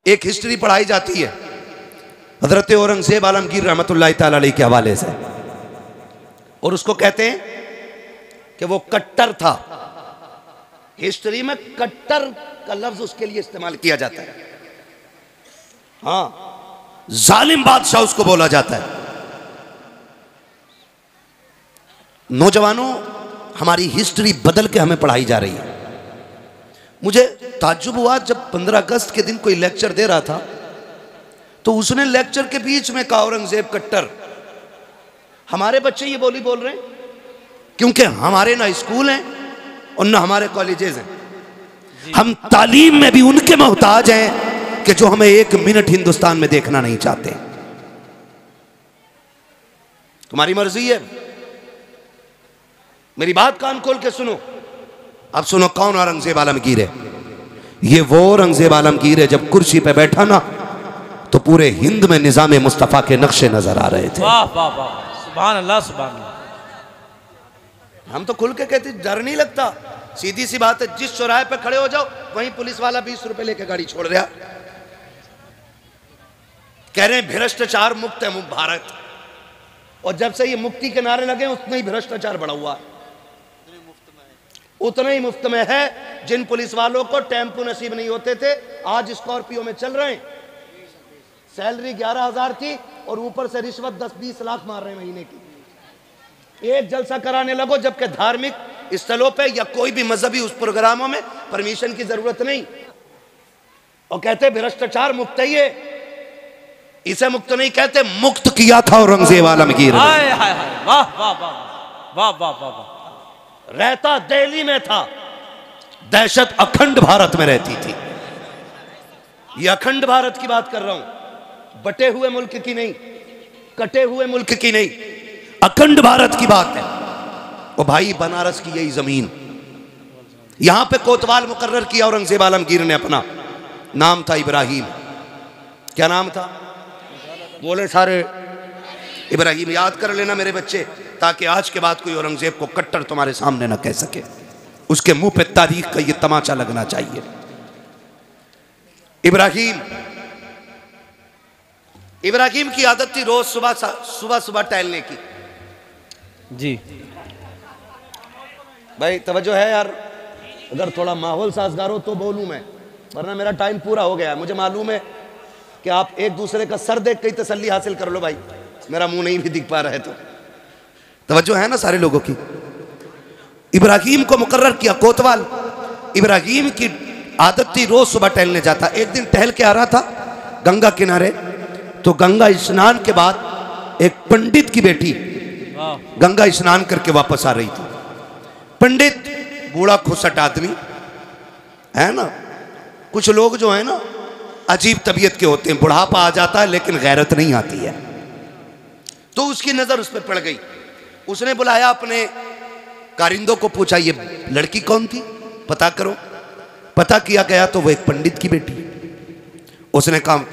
एक हिस्ट्री पढ़ाई जाती है हजरत औरंगजेब आलमगीर रहमतुल्लाह ताला अलैह के हवाले से, और उसको कहते हैं कि वो कट्टर था। हिस्ट्री में कट्टर का लफ्ज उसके लिए इस्तेमाल किया जाता है। हाँ, जालिम बादशाह उसको बोला जाता है। नौजवानों, हमारी हिस्ट्री बदल के हमें पढ़ाई जा रही है। मुझे ताज्जुब हुआ जब 15 अगस्त के दिन कोई लेक्चर दे रहा था तो उसने लेक्चर के बीच में कहा औरंगजेब कट्टर। हमारे बच्चे ये बोली बोल रहे हैं क्योंकि हमारे ना स्कूल हैं और ना हमारे कॉलेजेस हैं। हम तालीम में भी उनके मोहताज हैं कि जो हमें एक मिनट हिंदुस्तान में देखना नहीं चाहते। तुम्हारी मर्जी है, मेरी बात कान खोल के सुनो। अब सुनो कौन औरंगजेब आलमगीर है। ये वो औरंगजेब आलमगीर है जब कुर्सी पे बैठा ना तो पूरे हिंद में निजाम मुस्तफा के नक्शे नजर आ रहे थे। वाह वाह वाह, सुभान अल्लाह सुभान अल्लाह। हम तो खुल के कहते डर नहीं लगता। सीधी सी बात है, जिस चौराहे पे खड़े हो जाओ वहीं पुलिस वाला 20 रुपए लेके गाड़ी छोड़ रहा। कह रहे हैं भ्रष्टाचार मुक्त है भारत, और जब से ये मुक्ति के नारे लगे उतना ही भ्रष्टाचार बढ़ा हुआ, उतना ही मुफ्त में है। जिन पुलिस वालों को टेम्पो नसीब नहीं होते थे आज स्कॉर्पियो में चल रहे हैं। सैलरी 11,000 थी और ऊपर से रिश्वत 10-20 लाख मार रहे हैं महीने की। एक जलसा कराने लगो जबकि धार्मिक स्थलों पे या कोई भी मजहबी उस प्रोग्रामों में परमिशन की जरूरत नहीं, और कहते भ्रष्टाचार मुक्त है। ये इसे मुक्त नहीं कहते, मुक्त किया था औरंगजेब आलमगीर। वाह वाह वाह वाह वाह वाह। रहता दिल्ली में था, दहशत अखंड भारत में रहती थी। ये अखंड भारत की बात कर रहा हूं, बटे हुए मुल्क की नहीं, कटे हुए मुल्क की नहीं, अखंड भारत की बात है। ओ भाई, बनारस की यही जमीन, यहां पे कोतवाल मुकर्रर किया औरंगजेब आलमगीर ने। अपना नाम था इब्राहिम। क्या नाम था? बोले सारे इब्राहिम। याद कर लेना मेरे बच्चे, ताकि आज के बाद कोई औरंगजेब को कट्टर तुम्हारे सामने ना कह सके। उसके मुंह पे तारीख का ये तमाचा लगना चाहिए। इब्राहिम की आदत थी रोज सुबह टहलने की। जी भाई तवज्जो है यार, अगर थोड़ा माहौल साजगार हो तो बोलूं मैं, वरना मेरा टाइम पूरा हो गया है। मुझे मालूम है कि आप एक दूसरे का सर देख के ही तसल्ली हासिल कर लो। भाई मेरा मुंह नहीं भी दिख पा रहा है तो तवज्जो है ना सारे लोगों की। इब्राहिम को मुकर्रर किया कोतवाल। इब्राहिम की आदत थी रोज सुबह टहलने जाता। एक दिन टहल के आ रहा था गंगा किनारे, तो गंगा स्नान के बाद एक पंडित की बेटी गंगा स्नान करके वापस आ रही थी। पंडित बूढ़ा खुसट आदमी है ना। कुछ लोग जो है ना अजीब तबीयत के होते हैं, बुढ़ापा आ जाता है लेकिन गैरत नहीं आती है। तो उसकी नजर उस पर पड़ गई। उसने बुलाया अपने कारिंदों को, पूछा ये लड़की कौन थी, पता करो। पता किया गया तो वो एक पंडित की बेटी। उसने कहा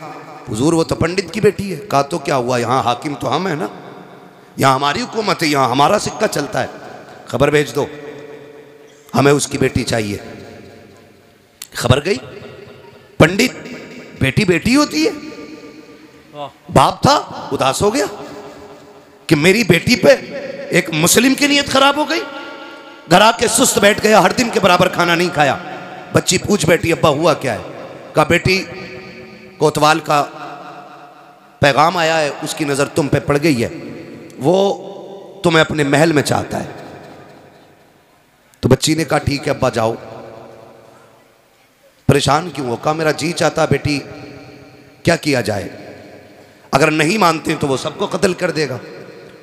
हुजूर वो तो पंडित की बेटी है। कहा तो क्या हुआ, यहाँ हाकिम तो हम है ना, यहाँ हमारी हुकूमत है, यहाँ हमारा सिक्का चलता है। खबर भेज दो, हमें उसकी बेटी चाहिए। खबर गई। पंडित, बेटी बेटी होती है। बाप था उदास हो गया कि मेरी बेटी पे एक मुस्लिम की नीयत खराब हो गई। घर आके सुस्त बैठ गया, हर दिन के बराबर खाना नहीं खाया। बच्ची पूछ बैठी अब्बा हुआ क्या है। कहा बेटी कोतवाल का पैगाम आया है, उसकी नजर तुम पे पड़ गई है, वो तुम्हें अपने महल में चाहता है। तो बच्ची ने कहा ठीक है अब्बा जाओ। परेशान क्यों हो? कहा मेरा जी चाहता बेटी, क्या किया जाए? अगर नहीं मानते तो वो सबको कत्ल कर देगा,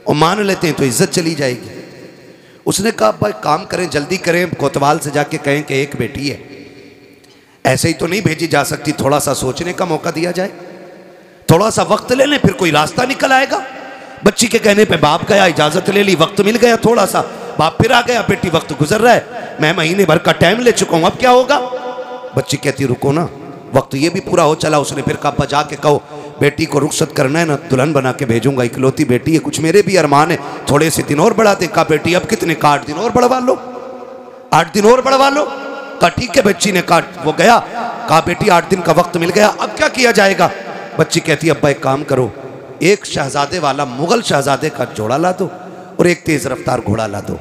और मान लेते हैं तो इज्जत चली जाएगी। उसने कहा भाई काम करें, जल्दी करें, कोतवाल से जाके कहें कि एक बेटी है, ऐसे ही तो नहीं भेजी जा सकती, थोड़ा सा सोचने का मौका दिया जाए, थोड़ा सा वक्त ले लें, फिर कोई रास्ता निकल आएगा। बच्ची के कहने पे बाप गया, इजाजत ले ली, वक्त मिल गया थोड़ा सा, बाप फिर आ गया, बेटी वक्त गुजर रहा है, मैं महीने भर का टाइम ले चुका हूं, अब क्या होगा? बच्ची कहती रुको ना, वक्त ये भी पूरा हो चला। उसने फिर कहा बजा के कहो बेटी को रुखसत करना है ना, दुल्हन बना के भेजूंगा, इकलौती बेटी है, कुछ मेरे भी अरमान है, थोड़े से दिन और बढ़ा दे। कहा बेटी अब कितने का, 8 दिन और बढ़वा लो, 8 दिन और बढ़वा लो। कहा ठीक है। बच्ची ने कहा, वो गया, कहा बेटी 8 दिन का वक्त मिल गया, अब क्या किया जाएगा? बच्ची कहती अब्बा एक काम करो, एक शहजादे वाला मुगल शहजादे का जोड़ा ला दो और एक तेज रफ्तार घोड़ा ला दो।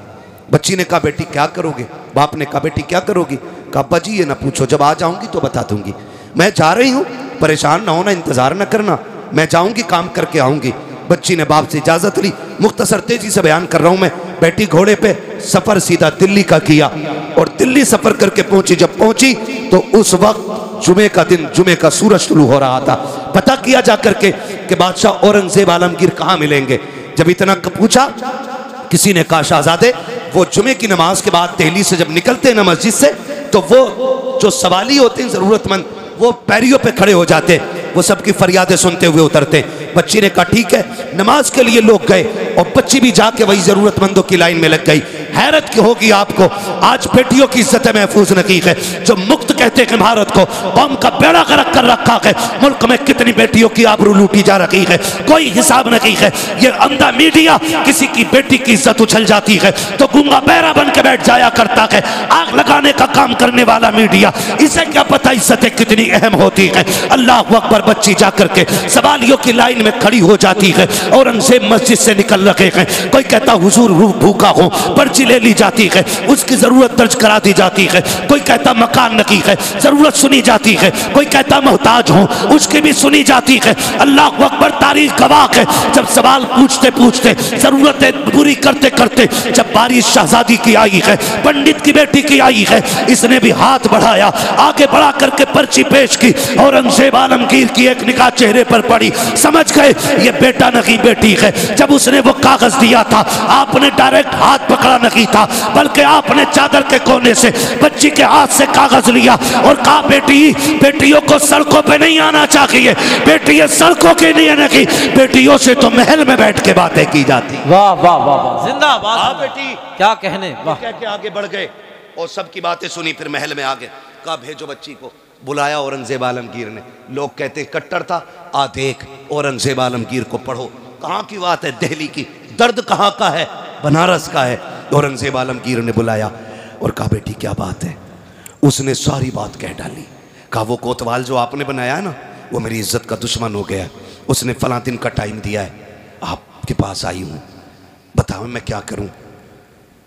बच्ची ने कहा बेटी क्या करोगे? बाप ने कहा बेटी क्या करोगी? कहा अब्बा जी ये ना पूछो, जब आ जाऊंगी तो बता दूंगी। मैं जा रही हूँ, परेशान ना होना, इंतजार ना करना, मैं जाऊंगी काम करके आऊंगी। बच्ची ने बाप से इजाजत ली। मुख्तसर तेजी से बयान कर रहा हूं मैं। बैठी घोड़े पे, सफर सीधा दिल्ली का किया और दिल्ली सफर करके पहुंची। जब पहुंची तो उस वक्त जुमे का दिन, जुमे का सूरज शुरू हो रहा था। पता किया जा करके कि बादशाह औरंगजेब आलमगीर कहाँ मिलेंगे। जब इतना पूछा, किसी ने कहा शहजादे वो जुमे की नमाज के बाद दिल्ली से जब निकलते हैं ना मस्जिद से, तो वो जो सवाली होते हैं जरूरतमंद, वो पैरियों पे खड़े हो जाते, वो सबकी फरियादें सुनते हुए उतरते। बच्ची ने कहा ठीक है। नमाज के लिए लोग गए और बच्ची भी जाके वही जरूरतमंदों की लाइन में लग गई। हैरत की होगी आपको, आज बेटियों की इज्जत महफूज नहीं है। जो मुक्त कहते हैं भारत को, कौम का बेड़ा गर्क कर रखा है। मुल्क में कितनी बेटियों की आबरू लूटी जा रही है, कोई हिसाब नहीं है। ये अंधा मीडिया किसी की बेटी की इज्जत उछल जाती है तो गूंगा बहरा बन के बैठ जाया करता है। आग लगाने का काम करने वाला मीडिया, इसे क्या पता इज्जतें कितनी अहम होती है। अल्लाह अकबर। बच्ची जाकर के सवालियों की लाइन में खड़ी हो जाती है। औरंगजेब मस्जिद से निकल रहे हैं। कोई कहता हुजूर भूखा हो, पर्ची ले ली जाती है, उसकी जरूरत दर्ज करा दी जाती है। कोई कहता मकान नहीं है, जरूरत सुनी जाती है। कोई कहता मोहताज हो, उसकी भी सुनी जाती है। अल्लाह अकबर। तारीख गवाह है, जब सवाल पूछते पूछते, जरूरतें पूरी करते करते, जब बारिश शहजादी की आई है, पंडित की बेटी की आई है, इसने भी हाथ बढ़ाया, आगे बढ़ा करके पर्ची पेश की। औरंगजेब आलमगीर की एक निगाह चेहरे पर पड़ी, समझ गए ये बेटा नहीं बेटी है। जब उसने वो कागज दिया था, आपने डायरेक्ट हाथ पकड़ा नहीं था, बल्कि आपने चादर के कोने से बच्ची के हाथ से कागज लिया और कहा बेटी, बेटियों को सड़कों पे नहीं आना चाहिए, बेटियां सड़कों के लिए नहीं, बेटियों से तो महल में बैठ के बातें की जाती। वाह वाह वाह वाह, जिंदाबाद। हाँ बेटी, क्या कहने। वाह। कह के आगे बढ़ गए और सबकी बातें सुनी। फिर महल में आ गए, कहा भेजो बच्ची को। बुलाया औरंगजेब आलमगीर ने। लोग कहते कट्टर था, आ देख औरंगजेब आलमगीर को पढ़ो। कहाँ की बात है? दिल्ली की। दर्द कहाँ का है? बनारस का है। औरंगजेब आलमगीर ने बुलाया और कहा बेटी क्या बात है? उसने सारी बात कह डाली। कहा वो कोतवाल जो आपने बनाया है ना, वो मेरी इज्जत का दुश्मन हो गया है। उसने फला दिन का टाइम दिया है, आपके पास आई हूँ, बताओ मैं क्या करूँ?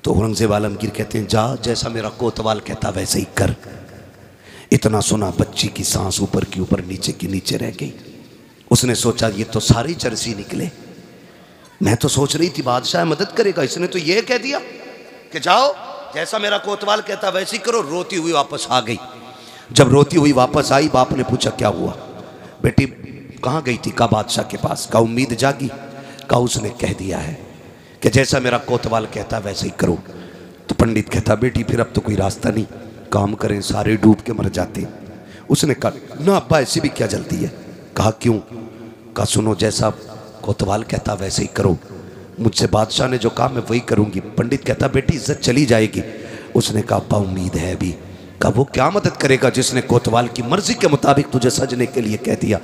तो औरंगजेब आलमगीर कहते हैं जा, जैसा मेरा कोतवाल कहता वैसे ही कर। इतना सुना, बच्ची की सांस ऊपर की ऊपर, नीचे की नीचे रह गई। उसने सोचा ये तो सारी चरसी निकले। मैं तो सोच रही थी बादशाह मदद करेगा, इसने तो ये कह दिया कि जाओ जैसा मेरा कोतवाल कहता वैसे ही करो। रोती हुई वापस आ गई। जब रोती हुई वापस आई, बाप ने पूछा क्या हुआ बेटी, कहाँ गई थी? कहा बादशाह के पास। कहा उम्मीद जागी? कहा उसने कह दिया है कि जैसा मेरा कोतवाल कहता वैसे ही करो। तो पंडित कहता बेटी फिर अब तो कोई रास्ता नहीं, काम करें, सारे डूब के मर जाते। उसने कहा ना अब्बा ऐसी भी क्या जल्दी है। कहा क्यों? कहा सुनो, जैसा कोतवाल कहता वैसे ही करो, मुझसे बादशाह ने जो कहा मैं वही करूंगी। पंडित कहता बेटी इज्जत चली जाएगी। उसने कहा अब्बा उम्मीद है अभी। कहा वो क्या मदद करेगा जिसने कोतवाल की मर्जी के मुताबिक तुझे सजने के लिए कह दिया।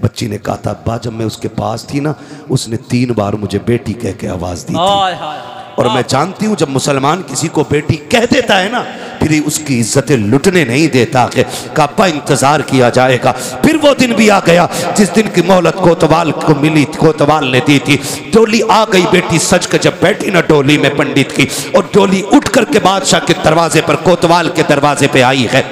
बच्ची ने कहा था अब्बा जब मैं उसके पास थी ना, उसने 3 बार मुझे बेटी कह के आवाज़ दी थी। और मैं जानती हूँ जब मुसलमान किसी को बेटी कह देता है ना, फिर उसकी इज्जतें लुटने नहीं देता है। कापा इंतजार किया जाएगा। फिर वो दिन भी आ गया जिस दिन की मोहलत कोतवाल को मिली, कोतवाल ने दी थी। डोली आ गई, बेटी सज के जब बैठी ना डोली में पंडित की, और डोली उठ करके बादशाह के दरवाजे पर, कोतवाल के दरवाजे पे आई है।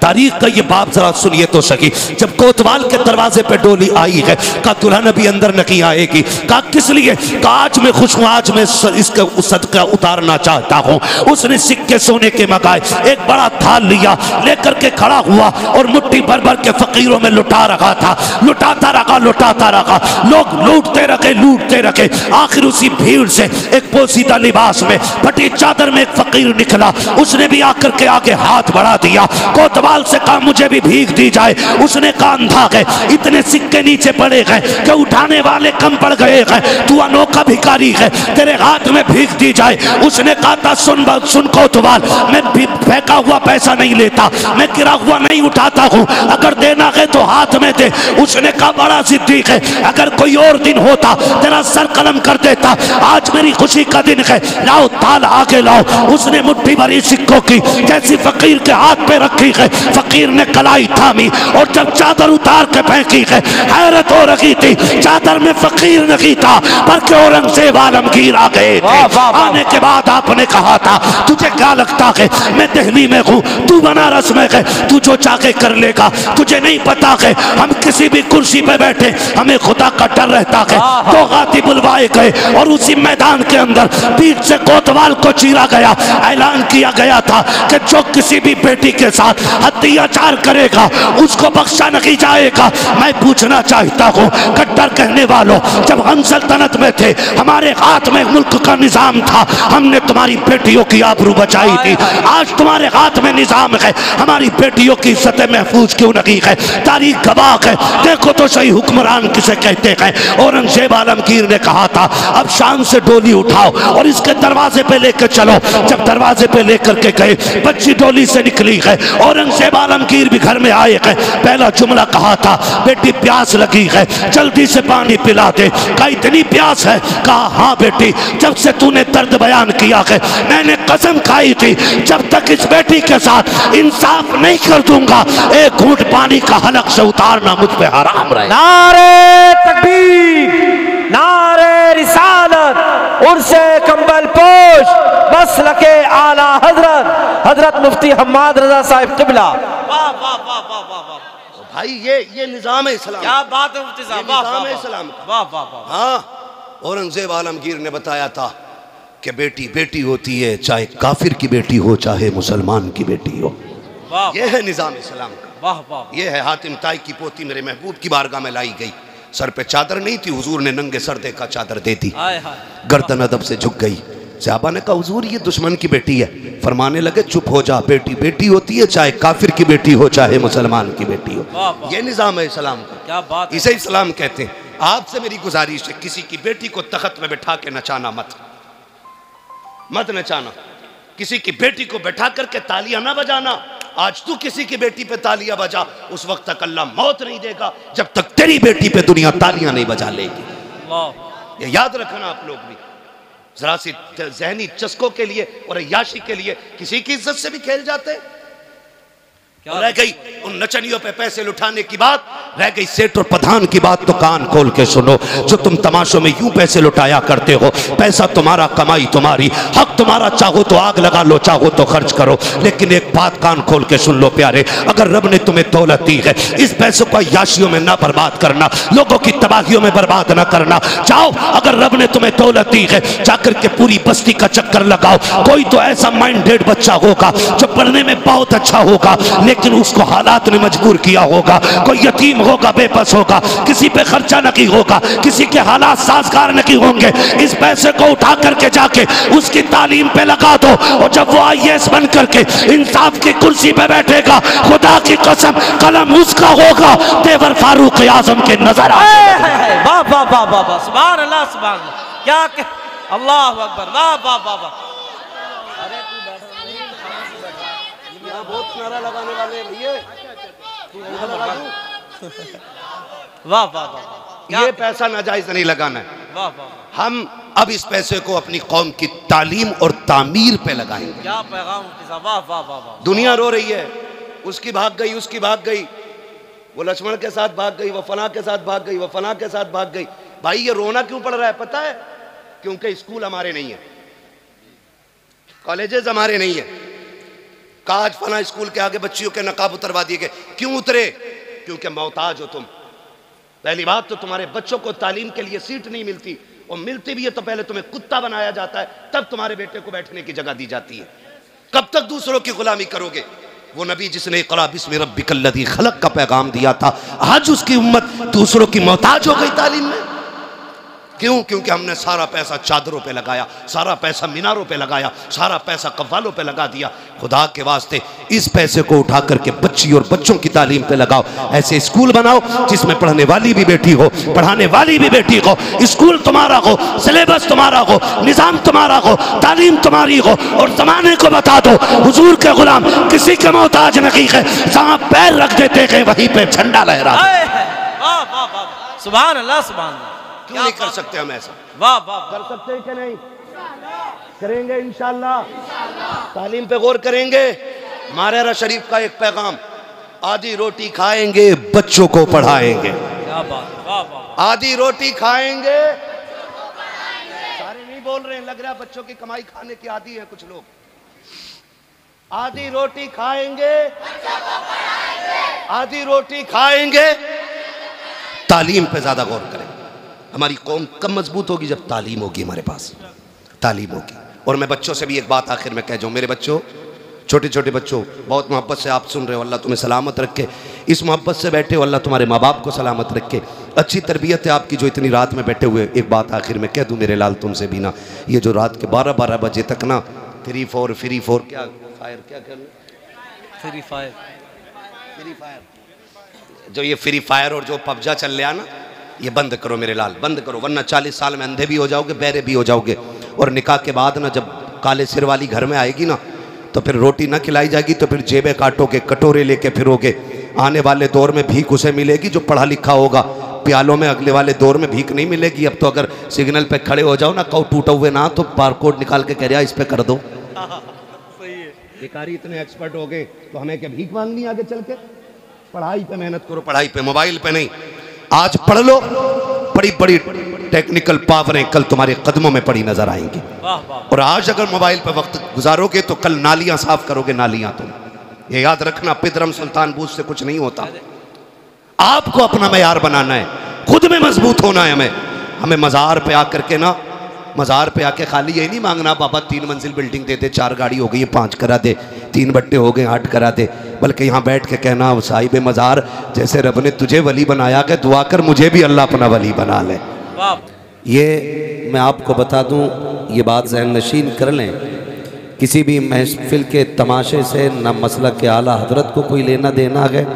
तारीख का ये बाप जरा सुनिए तो सही। जब कोतवाल के दरवाजे पे डोली आई है, कहा दुल्हन अभी अंदर नहीं आएगी। कहा किस लिए? कहा आज मैं खुश हूँ, आज मैं इसका सदका उतारना चाहता हूँ। उसने सिक्के सोने के मंगाए, एक बड़ा थाल लिया, लेकर के खड़ा हुआ और मुट्ठी भर भर के फकीरों में लुटा रखा था। लुटाता रखा, लुटाता रखा, लोग लूटते रखे, लूटते रखे। आखिर उसी भीड़ से एक पोसीदा लिबास में, फटी चादर में एक फकीर निकला। उसने भी आकर के आगे हाथ बढ़ा दिया। कोतवाल कोतवाल से कहा मुझे भी भीख दी जाए। उसने कहा अंधा है, इतने सिक्के नीचे पड़े गए कि उठाने वाले कम पड़ गए हैं, तू अनोखा भिखारी है, तेरे हाथ में भीख दी जाए। उसने कहा था सुन कोतवाल, मैं फेंका हुआ पैसा नहीं लेता, मैं गिरा हुआ नहीं उठाता हूँ, अगर देना है तो हाथ में दे। उसने कहा बड़ा सिद्दीक है, अगर कोई और दिन होता तेरा सर कलम कर देता, आज मेरी खुशी का दिन है, लाओ थाल आगे लाओ। उसने मुट्ठी भरी सिक्कों की जैसी फकीर के हाथ पे रखी है, फकीर ने कलाई थामी और जब चादर उतार के फेंकी है, हैरत हो रही थी, चादर में फकीर नहीं था बल्कि औरंगजेब आलमगीर आ गए थे। आने के बाद आपने कहा था तुझे क्या लगता है मैं दिल्ली में हूँ, तू बनारस में है, तू जो चाहे कर लेगा, तुझे नहीं पता है हम किसी भी कुर्सी पे बैठे हमें खुदा का डर रहता है। तो गाती बुलवाए गए और उसी मैदान के अंदर पीठ से कोतवाल को चीरा गया। ऐलान किया गया था कि जो किसी भी बेटी के साथ अत्याचार करेगा उसको बख्शा नहीं जाएगा। मैं पूछना चाहता हूँ कट्टर कहने वालों, जब हम सल्तनत में थे हमारे हाथ में मुल्क का निजाम था, हमने तुम्हारी बेटियों की आबरू बचाई थी। आज तुम्हारे हाथ में निजाम है, हमारी बेटियों की इज्जत महफूज क्यों नहीं है? तारीख गवाह है, देखो तो सही हुक्मरान किसे कहते हैं। औरंगजेब आलमगीर ने कहा था अब शाम से डोली उठाओ और इसके दरवाजे पे लेकर चलो। जब दरवाजे पे लेकर के गए, बच्ची डोली से निकली है, औरंगजेब आलमगीर भी घर में आए हैं। पहला जुमला कहा था बेटी प्यास लगी है, जल्दी से पानी पिला दे। कहा इतनी प्यास है? कहा हाँ बेटी, जब से तूने दर्द बयान किया है मैंने कसम खाई थी जब तक इस बेटी के साथ इंसाफ नहीं कर दूंगा एक घूंट पानी का हलक से उतारना मुझ पे हराम रहे। नारे तकबीर, नारे रिसालत, उर्से कंबल पोश, मसलके आला हजरत हजरत मुफ्ती हम्माद रजा साहिब किबला। वाह वाह वाह वाह वाह वाह भाई ये निजाम है इस्लाम। क्या बात है मुफ्ती साहब, वाह निजाम है वाह इस्लाम। वाह वाह वाह। हाँ, औरंगजेब आलमगीर ने बताया था कि बेटी बेटी होती है, चाहे काफिर की बेटी हो चाहे मुसलमान की बेटी हो। ये है निजाम इस्लाम का। वाह वाह। ये है हातिम ताई की पोती मेरे महबूब की बारगाह में लाई गई, सर पे चादर नहीं थी, हुजूर ने नंगे सर देखा चादर दे दी, गर्दन अदब से झुक गई। सहाबा ने कहा हुजूर ये दुश्मन की बेटी है। फरमाने लगे चुप हो जा, बेटी बेटी होती है, चाहे काफिर की बेटी हो चाहे मुसलमान की बेटी हो। ये निजाम है इस्लाम का। क्या बात, इसे इस्लाम कहते हैं। आपसे मेरी गुजारिश है किसी की बेटी को तख्त में बैठा के नचाना मत नचाना, किसी की बेटी को बैठा करके तालियां ना बजाना। आज तू किसी की बेटी पे तालियां बजा, उस वक्त तक अल्लाह मौत नहीं देगा जब तक तेरी बेटी पे दुनिया तालियां नहीं बजा लेगी। ये याद रखना आप लोग भी। जरा सी जहनी चस्कों के लिए और अय्याशी के लिए किसी की इज्जत से भी खेल जाते हैं। रह गई उन नचनियों पे पैसे लुटाने की बात, रह गई सेठ और प्रधान की बात, तो कान खोल के सुनो। जो तुम तमाशों में यूं पैसे लुटाया करते हो, पैसा तुम्हारा, कमाई तुम्हारी, हक तुम्हारा, चाहो तो आग लगा लो, चाहो तो खर्च करो। लेकिन एक बात कान खोल के सुन लो प्यारे, अगर रब ने तुम्हें दौलत दी है, इस पैसों को याशियों में ना बर्बाद करना, लोगों की तबाहियों में बर्बाद ना करना। जाओ, अगर रब ने तुम्हें दौलत दी है, जाकर के पूरी बस्ती का चक्कर लगाओ। कोई तो ऐसा माइंडेड बच्चा होगा जो पढ़ने में बहुत अच्छा होगा, लेकिन उसको हालात ने मजबूर किया होगा। कोई यतीम होगा, बेबस होगा, किसी पे खर्चा नहीं होगा, किसी के हालात साजगार नहीं होंगे। इस पैसे को उठा करके जाके उसकी तालीम पे लगा दो, और जब वो IAS बन करके इंसाफ की कुर्सी पे बैठेगा, खुदा की कसम कलम उसका होगा, तेवर फारूक आजम के नजर आए। वाह वाह वाह वाह वाह, सुभान अल्लाह सुभान अल्लाह, क्या अल्लाह अकबर, वाह वाह वाह वाह। बहुत नारा लगाने वाले भैया, वाह वाह वाह। ये पैसा नाजायज नहीं लगाना है। वाह वाह। हम अब इस पैसे को अपनी कौम की तालीम और तामीर पे लगाएंगे। क्या पैगाम, वाह वाह वाह वाह। दुनिया रो रही है, उसकी भाग गई, उसकी भाग गई, वो लक्ष्मण के साथ भाग गई, वो फना के साथ भाग गई, वो फना के साथ भाग गई। भाई ये रोना क्यों पड़ रहा है पता है? क्योंकि स्कूल हमारे नहीं है, कॉलेजेस हमारे नहीं है। काज फला स्कूल के आगे बच्चियों के नकाब उतरवा दिए गए। क्यों उतरे? क्योंकि मोहताज हो तुम। पहली बात तो तुम्हारे बच्चों को तालीम के लिए सीट नहीं मिलती, और मिलती भी है तो पहले तुम्हें कुत्ता बनाया जाता है, तब तुम्हारे बेटे को बैठने की जगह दी जाती है। कब तक दूसरों की गुलामी करोगे? वो नबी जिसने इक़रा बिस्मि रब्बिकल्लज़ी खलक़ का पैगाम दिया था, आज उसकी उम्मत दूसरों की मोहताज हो गई तालीम में। क्यों? क्योंकि हमने सारा पैसा चादरों पे लगाया, सारा पैसा मीनारों पे लगाया, सारा पैसा कव्वालों पे लगा दिया। खुदा के वास्ते इस पैसे को उठा करके बच्ची और बच्चों की तालीम पे लगाओ। ऐसे स्कूल बनाओ जिसमें पढ़ने वाली भी बेटी हो, पढ़ाने वाली भी बेटी हो, स्कूल तुम्हारा हो, सिलेबस तुम्हारा हो, निज़ाम तुम्हारा हो, तालीम तुम्हारी हो। और ज़माने को बता दो हुजूर के गुलाम किसी के मोहताज नहीं है, जहाँ पैर रख देते हैं वहीं पे झंडा लहरा। सुभान अल्लाह, सुभान अल्लाह। क्यों नहीं कर सकते हम ऐसा? वाह वाह, कर सकते हैं कि नहीं? करेंगे इंशाल्लाह। तालीम पे गौर करेंगे। मारेरा शरीफ का एक पैगाम, आधी रोटी खाएंगे बच्चों को पढ़ाएंगे। क्या बात, वाह वाह। आधी रोटी खाएंगे, सारे नहीं बोल रहे हैं, लग रहा है बच्चों की कमाई खाने की आदी है कुछ लोग। आधी रोटी खाएंगे, आधी रोटी खाएंगे। तालीम पे ज्यादा गौर करें। हमारी कौम कब मजबूत होगी? जब तालीम होगी, हमारे पास तालीम होगी। और मैं बच्चों से भी एक बात आखिर में कह जाऊँ, मेरे बच्चों, छोटे छोटे बच्चों, बहुत मोहब्बत से आप सुन रहे हो, अल्लाह तुम्हें सलामत रखे। इस मोहब्बत से बैठे हो, अल्लाह तुम्हारे माँ बाप को सलामत रखे। अच्छी तरबियत है आपकी जो इतनी रात में बैठे हुए। एक बात आखिर में कह दूँ मेरे लाल तुमसे भी ना, ये जो रात के 12-12 बजे तक ना फ्री फोर क्या फायर, क्या कर फ्री फायर, जो ये फ्री फायर और जो पबजा चल रहा ना, ये बंद करो मेरे लाल, बंद करो, वरना 40 साल में अंधे भी हो जाओगे, बहरे भी हो जाओगे। और निकाह के बाद ना जब काले सिर वाली घर में आएगी ना, तो फिर रोटी ना खिलाई जाएगी, तो फिर जेबें काटोगे, कटोरे लेके फिरोगे। आने वाले दौर में भीख उसे मिलेगी जो पढ़ा लिखा होगा, प्यालों में अगले वाले दौर में भीख नहीं मिलेगी। अब तो अगर सिग्नल पे खड़े हो जाओ ना, कहो टूटा हुए ना, तो बारकोड निकाल के कह रहा इस पे कर दो। भिखारी इतने एक्सपर्ट हो गए तो हमें क्या भीख मांगनी आगे चल के? पढ़ाई पे मेहनत करो, पढ़ाई पे, मोबाइल पे नहीं। आज पढ़ लो, बड़ी बड़ी टेक्निकल पावरें कल तुम्हारे कदमों में पड़ी नजर आएंगी। और आज अगर मोबाइल पे वक्त गुजारोगे तो कल नालियां साफ करोगे, नालियां। तुम ये याद रखना, पिदरम सुल्तान बूझ से कुछ नहीं होता। आपको अपना मयार बनाना है, खुद में मजबूत होना है। हमें मज़ार पे आकर के ना, मज़ार पे आके खाली यही नहीं मांगना बाबा 3 मंजिल बिल्डिंग दे दे, 4 गाड़ी हो गई 5 करा दे, 3 बट्टे हो गए 8 करा दे। बल्कि यहाँ बैठ के कहना साहिब मज़ार, जैसे रब ने तुझे वली बनाया कि दुआ कर मुझे भी अल्लाह अपना वली बना ले। ये मैं आपको बता दूं, ये बात ज़हन नशीन कर लें, किसी भी महफिल के तमाशे से न मसलक के आला हजरत को कोई लेना देना है,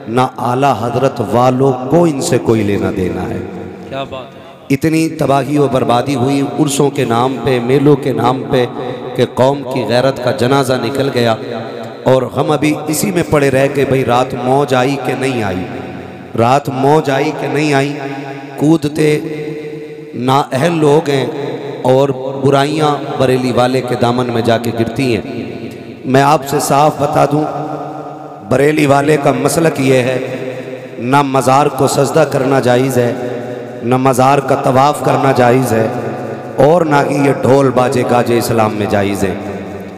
ना आला हजरत वालों को इनसे कोई लेना देना है। क्या बात है। इतनी तबाही और बर्बादी हुई उर्सों के नाम पे, मेलों के नाम पे, कि कौम की गैरत का जनाजा निकल गया। और हम अभी इसी में पड़े रह गए, भाई रात मौज आई कि नहीं आई, रात मौज आई कि नहीं आई। कूदते नाअहल लोग हैं और बुराइयां बरेली वाले के दामन में जाके गिरती हैं। मैं आपसे साफ बता दूं, बरेली वाले का मसलक ये है, ना मज़ार को सजदा करना जायज़ है, न मज़ार का तवाफ़ करना जायज़ है, और ना ही ये ढोल बाजे गाजे इस्लाम में जायज़ है।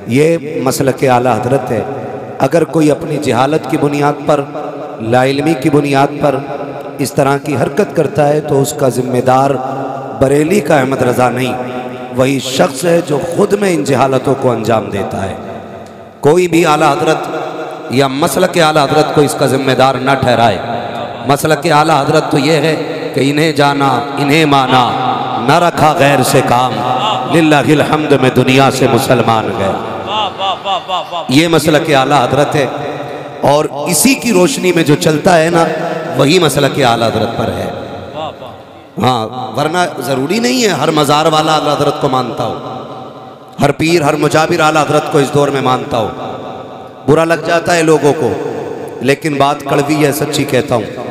ये मसलक आला हजरत है। अगर कोई अपनी जहालत की बुनियाद पर, लाइल्मी की बुनियाद पर इस तरह की हरकत करता है तो उसका ज़िम्मेदार बरेली का अहमद रज़ा नहीं, वही शख्स है जो ख़ुद में इन जहालतों को अंजाम देता है। कोई भी आला हजरत या मसलक आला हजरत को इसका ज़िम्मेदार न ठहराए। मसलक आला हजरत तो ये है कि इन्हें जाना, इन्हें माना, न रखा गैर से काम, लिल्लाहिल हम्द में दुनिया से मुसलमान गए। ये मसलक आला हजरत है, और इसी की रोशनी में जो चलता है ना, वही मसलक आला हजरत पर है। हाँ, वरना ज़रूरी नहीं है हर मज़ार वाला आला हजरत को मानता हो, हर पीर हर मुजाबिर आला हजरत को इस दौर में मानता हो। बुरा लग जाता है लोगों को, लेकिन बात कड़वी है, सच्ची कहता हूँ।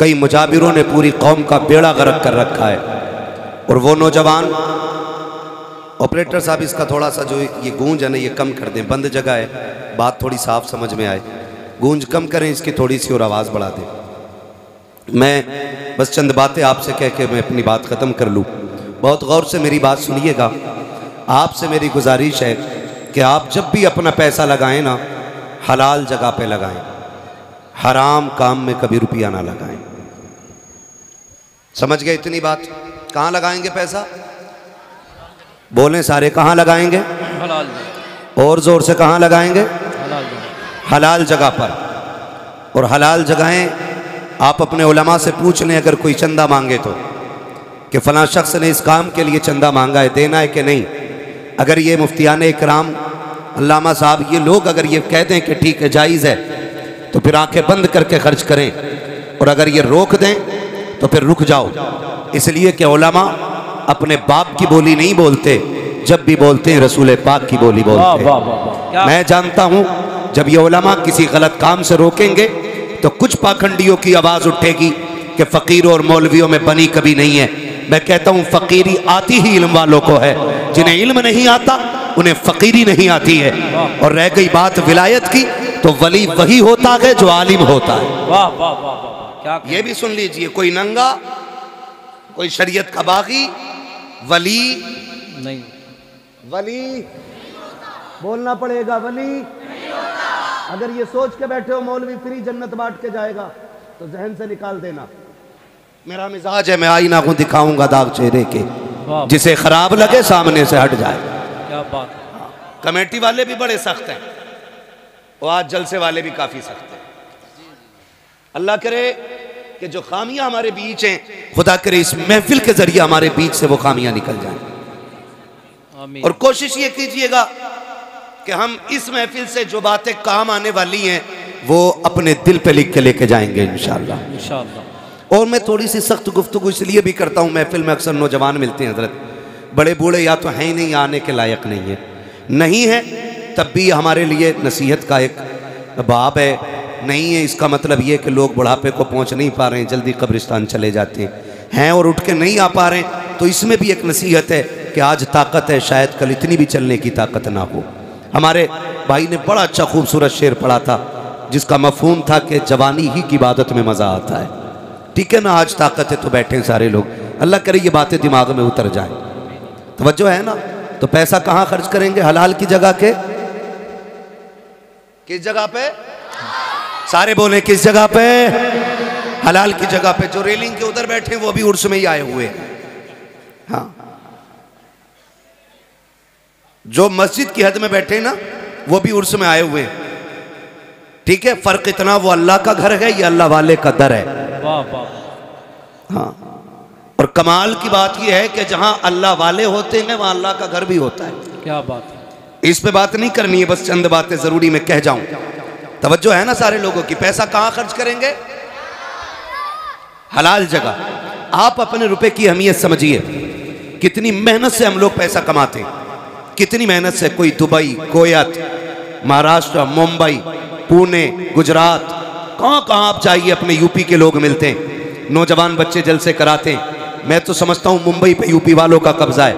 कई मुजाबिरों ने पूरी कौम का बेड़ा गर्क कर रखा है। और वो नौजवान, ऑपरेटर साहब इसका थोड़ा सा जो ये गूंज है ना, ये कम कर दें, बंद जगह है, बात थोड़ी साफ समझ में आए, गूंज कम करें इसकी थोड़ी सी और आवाज़ बढ़ा दें। मैं बस चंद बातें आपसे कह के मैं अपनी बात ख़त्म कर लूँ। बहुत गौर से मेरी बात सुनिएगा। आपसे मेरी गुजारिश है कि आप जब भी अपना पैसा लगाएं ना, हलाल जगह पे लगाएं, हराम काम में कभी रुपया ना लगाएं। समझ गए इतनी बात? कहाँ लगाएंगे पैसा? बोलें सारे, कहाँ लगाएंगे? हलाल। और ज़ोर से कहाँ लगाएंगे? हलाल। हलाल जगह पर। और हलाल जगहें आप अपने उलमा से पूछ लें, अगर कोई चंदा मांगे तो, कि फ़लाँ शख्स ने इस काम के लिए चंदा मांगा है, देना है कि नहीं। अगर ये मुफ्तियान इकराम, अल्लामा साहब, ये लोग अगर ये कह दें कि ठीक है जायज़ है, तो फिर आंखें बंद करके खर्च करें, और अगर ये रोक दें तो फिर रुक जाओ। इसलिए कि उलमा अपने बाप की बोली नहीं बोलते, जब भी बोलते हैं रसूल पाक की बोली बोलते हैं। मैं जानता हूँ जब ये उलमा किसी गलत काम से रोकेंगे तो कुछ पाखंडियों की आवाज़ उठेगी कि फ़कीरों और मौलवियों में बनी कभी नहीं है। मैं कहता हूँ फ़कीरी आती ही इल्म वालों को है, जिन्हें इल्म नहीं आता उन्हें फ़कीरी नहीं आती है। और रह गई बात विलायत की, तो वली वही होता है जो आलिम होता है। वाह वाह वाह वाह, क्या ये भी सुन लीजिए, कोई नंगा, कोई शरीयत का बागी, वली नहीं, वली बोलना पड़ेगा, वली। अगर ये सोच के बैठे हो मौलवी फ्री जन्नत बांट के जाएगा तो जहन से निकाल देना। मेरा मिजाज है, मैं आईना को दिखाऊंगा दाग चेहरे के, वाह, जिसे खराब लगे सामने से हट जाए। क्या बात। कमेटी वाले भी बड़े सख्त हैं और आज जलसे वाले भी काफी सख्त हैं। अल्लाह करे कि जो खामियां हमारे बीच हैं, खुदा करे इस महफिल के जरिए हमारे बीच से वो खामियां निकल जाएं। और कोशिश ये कीजिएगा कि हम इस महफिल से जो बातें काम आने वाली हैं वो अपने दिल पे लिख के लेके जाएंगे इंशाअल्लाह। इंशाअल्लाह। और मैं थोड़ी सी सख्त गुफ्तगू इसलिए भी करता हूँ, महफिल में अक्सर नौजवान मिलते हैं हजरत, बड़े बूढ़े या तो हैं ही नहीं, आने के लायक नहीं है, नहीं है तब भी हमारे लिए नसीहत का एक बाब है। नहीं है इसका मतलब ये कि लोग बुढ़ापे को पहुँच नहीं पा रहे हैं, जल्दी कब्रिस्तान चले जाते हैं और उठ के नहीं आ पा रहे हैं, तो इसमें भी एक नसीहत है कि आज ताकत है, शायद कल इतनी भी चलने की ताकत ना हो। हमारे भाई ने बड़ा अच्छा खूबसूरत शेर पढ़ा था जिसका मफहूम था कि जवानी ही की इबादत में मज़ा आता है। ठीक है ना, आज ताकत है तो बैठे सारे लोग, अल्लाह करे ये बातें दिमाग में उतर जाएं। तवज्जो है ना? तो पैसा कहाँ खर्च करेंगे? हलाल की जगह के, किस जगह पे? सारे बोले किस जगह पे? हलाल की जगह पे। जो रेलिंग के उधर बैठे वो भी उर्स में ही आए हुए हैं। हाँ, जो मस्जिद की हद में बैठे ना वो भी उर्स में आए हुए हैं। ठीक है, फर्क इतना वो अल्लाह का घर है, ये अल्लाह वाले का दर है। वाह वाह। हाँ, और कमाल की बात यह है कि जहां अल्लाह वाले होते हैं वहां अल्लाह का घर भी होता है। क्या बात है। इस पे बात नहीं करनी है, बस चंद बातें जरूरी मैं कह जाऊं। तवज्जो है ना सारे लोगों की? पैसा कहां खर्च करेंगे? हलाल जगह। आप अपने रुपए की अहमियत समझिए, कितनी मेहनत से हम लोग पैसा कमाते हैं, कितनी मेहनत से। कोई दुबई, कोयत, महाराष्ट्र, मुंबई, पुणे, गुजरात, कहाँ कहाँ आप जाइए अपने यूपी के लोग मिलते हैं, नौजवान बच्चे जलसे कराते हैं। मैं तो समझता हूँ मुंबई पे यूपी वालों का कब्जा है,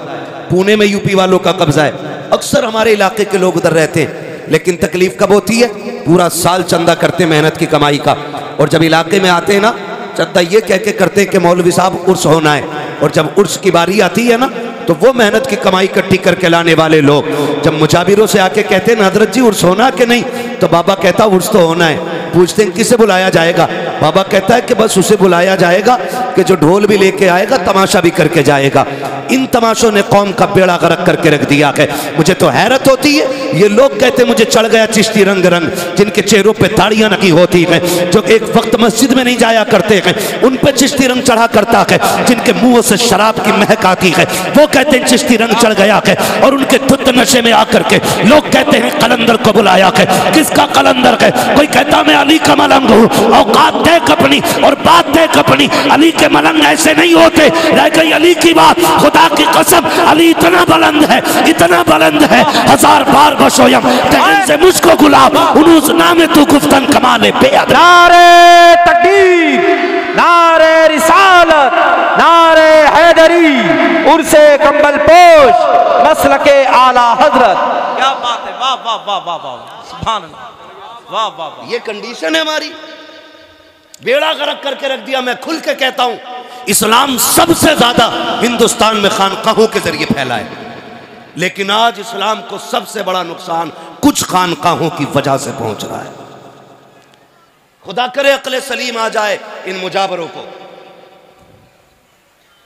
पुणे में यूपी वालों का कब्जा है। अक्सर हमारे इलाके के लोग उधर रहते हैं, लेकिन तकलीफ कब होती है? पूरा साल चंदा करते हैं मेहनत की कमाई का, और जब इलाके में आते हैं ना, चंदा ये कह के करते हैं कि मौलवी साहब उर्स होना है, और जब उर्स की बारी आती है ना तो वो मेहनत की कमाई इकट्ठी करके लाने वाले लोग जब मुजाबिरों से आके कहते हैं ना हजरत जी उर्स होना कि नहीं, तो बाबा कहता उर्स तो होना है। पूछते हैं किसे बुलाया जाएगा? बाबा कहता है कि बस उसे बुलाया जाएगा कि जो ढोल भी लेके आएगा, तमाशा भी करके जाएगा। इन तमाशों ने कौम का बेड़ा गर्क करके रख दिया है। मुझे तो हैरत होती है, ये लोग कहते मुझे चढ़ गया चिश्ती रंग रंग, जिनके चेहरों पे दाढ़ियां नकी होती हैं, जो एक वक्त मस्जिद में नहीं जाया करते हैं, उन पे चिश्ती रंग चढ़ा करता है, जिनके मुंह से शराब की महक आती है, वो कहते हैं चिश्ती रंग चढ़ गया है, और उनके धुत नशे में आकर के लोग कहते हैं कलंदर को बुलाया है। किसका कलंदर है? कोई कहता मैं अली का मलंग हूँ, औकात देख अपनी और बात देख अपनी। अली के मलंग ऐसे नहीं होते। रह गई अली की बात, खुदा की कसम अली इतना बुलंद है, इतना बुलंद है, हजार बार बशोयम से मुझको गुलाब उनुस नामे तू गुफ्तन कमाले बेअद। नारे तकबीर, नारे रिसालत, नारे हैदरी, उर्से कंबल पोश, मसलके आला हजरत। क्या बात है। वाह वाह वाह वाह वाह, सुभान अल्लाह, वाह वाह वाह। ये कंडीशन है हमारी, बेड़ा गर्क करके रख दिया। मैं खुल के कहता हूं, इस्लाम सबसे ज्यादा हिंदुस्तान में खानकाहों के जरिए फैला है, लेकिन आज इस्लाम को सबसे बड़ा नुकसान कुछ खानकाहों की वजह से पहुंच रहा है। खुदा करे अक्ल सलीम आ जाए इन मुजाबरों को,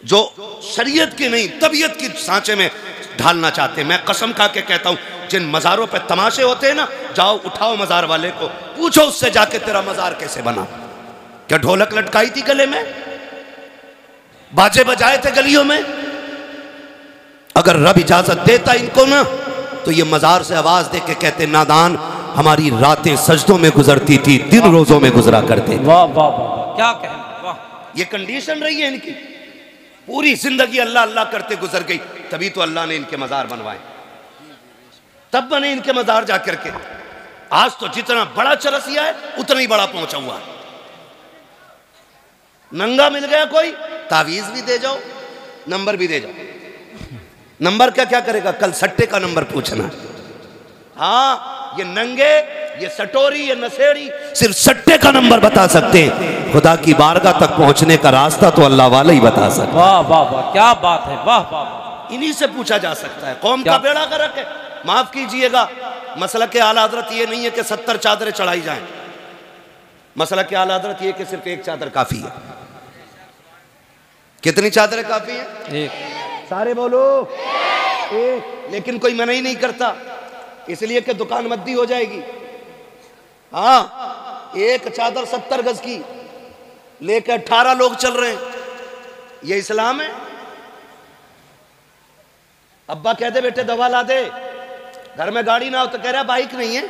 जो शरीयत की नहीं तबीयत की सांचे में ढालना चाहते हैं। मैं कसम खा के कहता हूं, जिन मज़ारों पे तमाशे होते हैं ना, जाओ उठाओ मज़ार वाले को, पूछो उससे जाके तेरा मज़ार कैसे बना, क्या ढोलक लटकाई थी गले में? बाजे बजाए थे गलियों में। अगर रब इजाजत देता इनको ना तो ये मजार से आवाज दे के कहते नादान हमारी रातें सजदों में गुजरती थी, दिन रोजों में गुजरा करते। वाह वाह वाह, क्या कहने, वाह। ये कंडीशन रही है इनकी, पूरी जिंदगी अल्लाह अल्लाह करते गुजर गई, तभी तो अल्लाह ने इनके मजार बनवाए, तब बने इनके मजार जाकर के। आज तो जितना बड़ा चरसिया है उतना ही बड़ा पहुंचा हुआ है। नंगा मिल गया कोई, तावीज भी दे जाओ, नंबर भी दे जाओ। नंबर का क्या करेगा, कल सट्टे का नंबर पूछना। हाँ, ये नंगे, ये सटोरी, ये नशेड़ी सिर्फ सट्टे का नंबर बता सकते हैं, खुदा की बारगाह तक पहुंचने का रास्ता तो अल्लाह वाला ही बता सकता। वाह वाह वाह, क्या बात है, वाह वाह। इन्हीं से पूछा जा सकता है। कौम का बेड़ा गर्क है। माफ कीजिएगा, मसला के आला हजरत ये नहीं है कि 70 चादरें चढ़ाई जाएं। मसला के आला हजरत ये कि सिर्फ एक चादर काफी है। कितनी चादरें काफी है? एक। सारे बोलो एक। लेकिन कोई मना ही नहीं करता, इसलिए कि दुकान मद्दी हो जाएगी। हाँ, एक चादर 70 गज की लेकर 18 लोग चल रहे हैं, ये इस्लाम है? अब्बा कह दे बेटे दवा ला दे, घर में गाड़ी ना हो तो कह रहा बाइक नहीं है।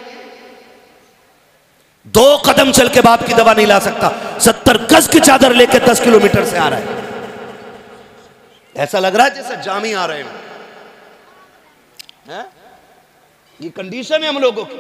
2 कदम चल के बाप की दवा नहीं ला सकता, 70 गज की चादर लेके 10 किलोमीटर से आ रहा है। ऐसा लग रहा है जैसे जामी आ रहे हैं। ये कंडीशन है हम लोगों की।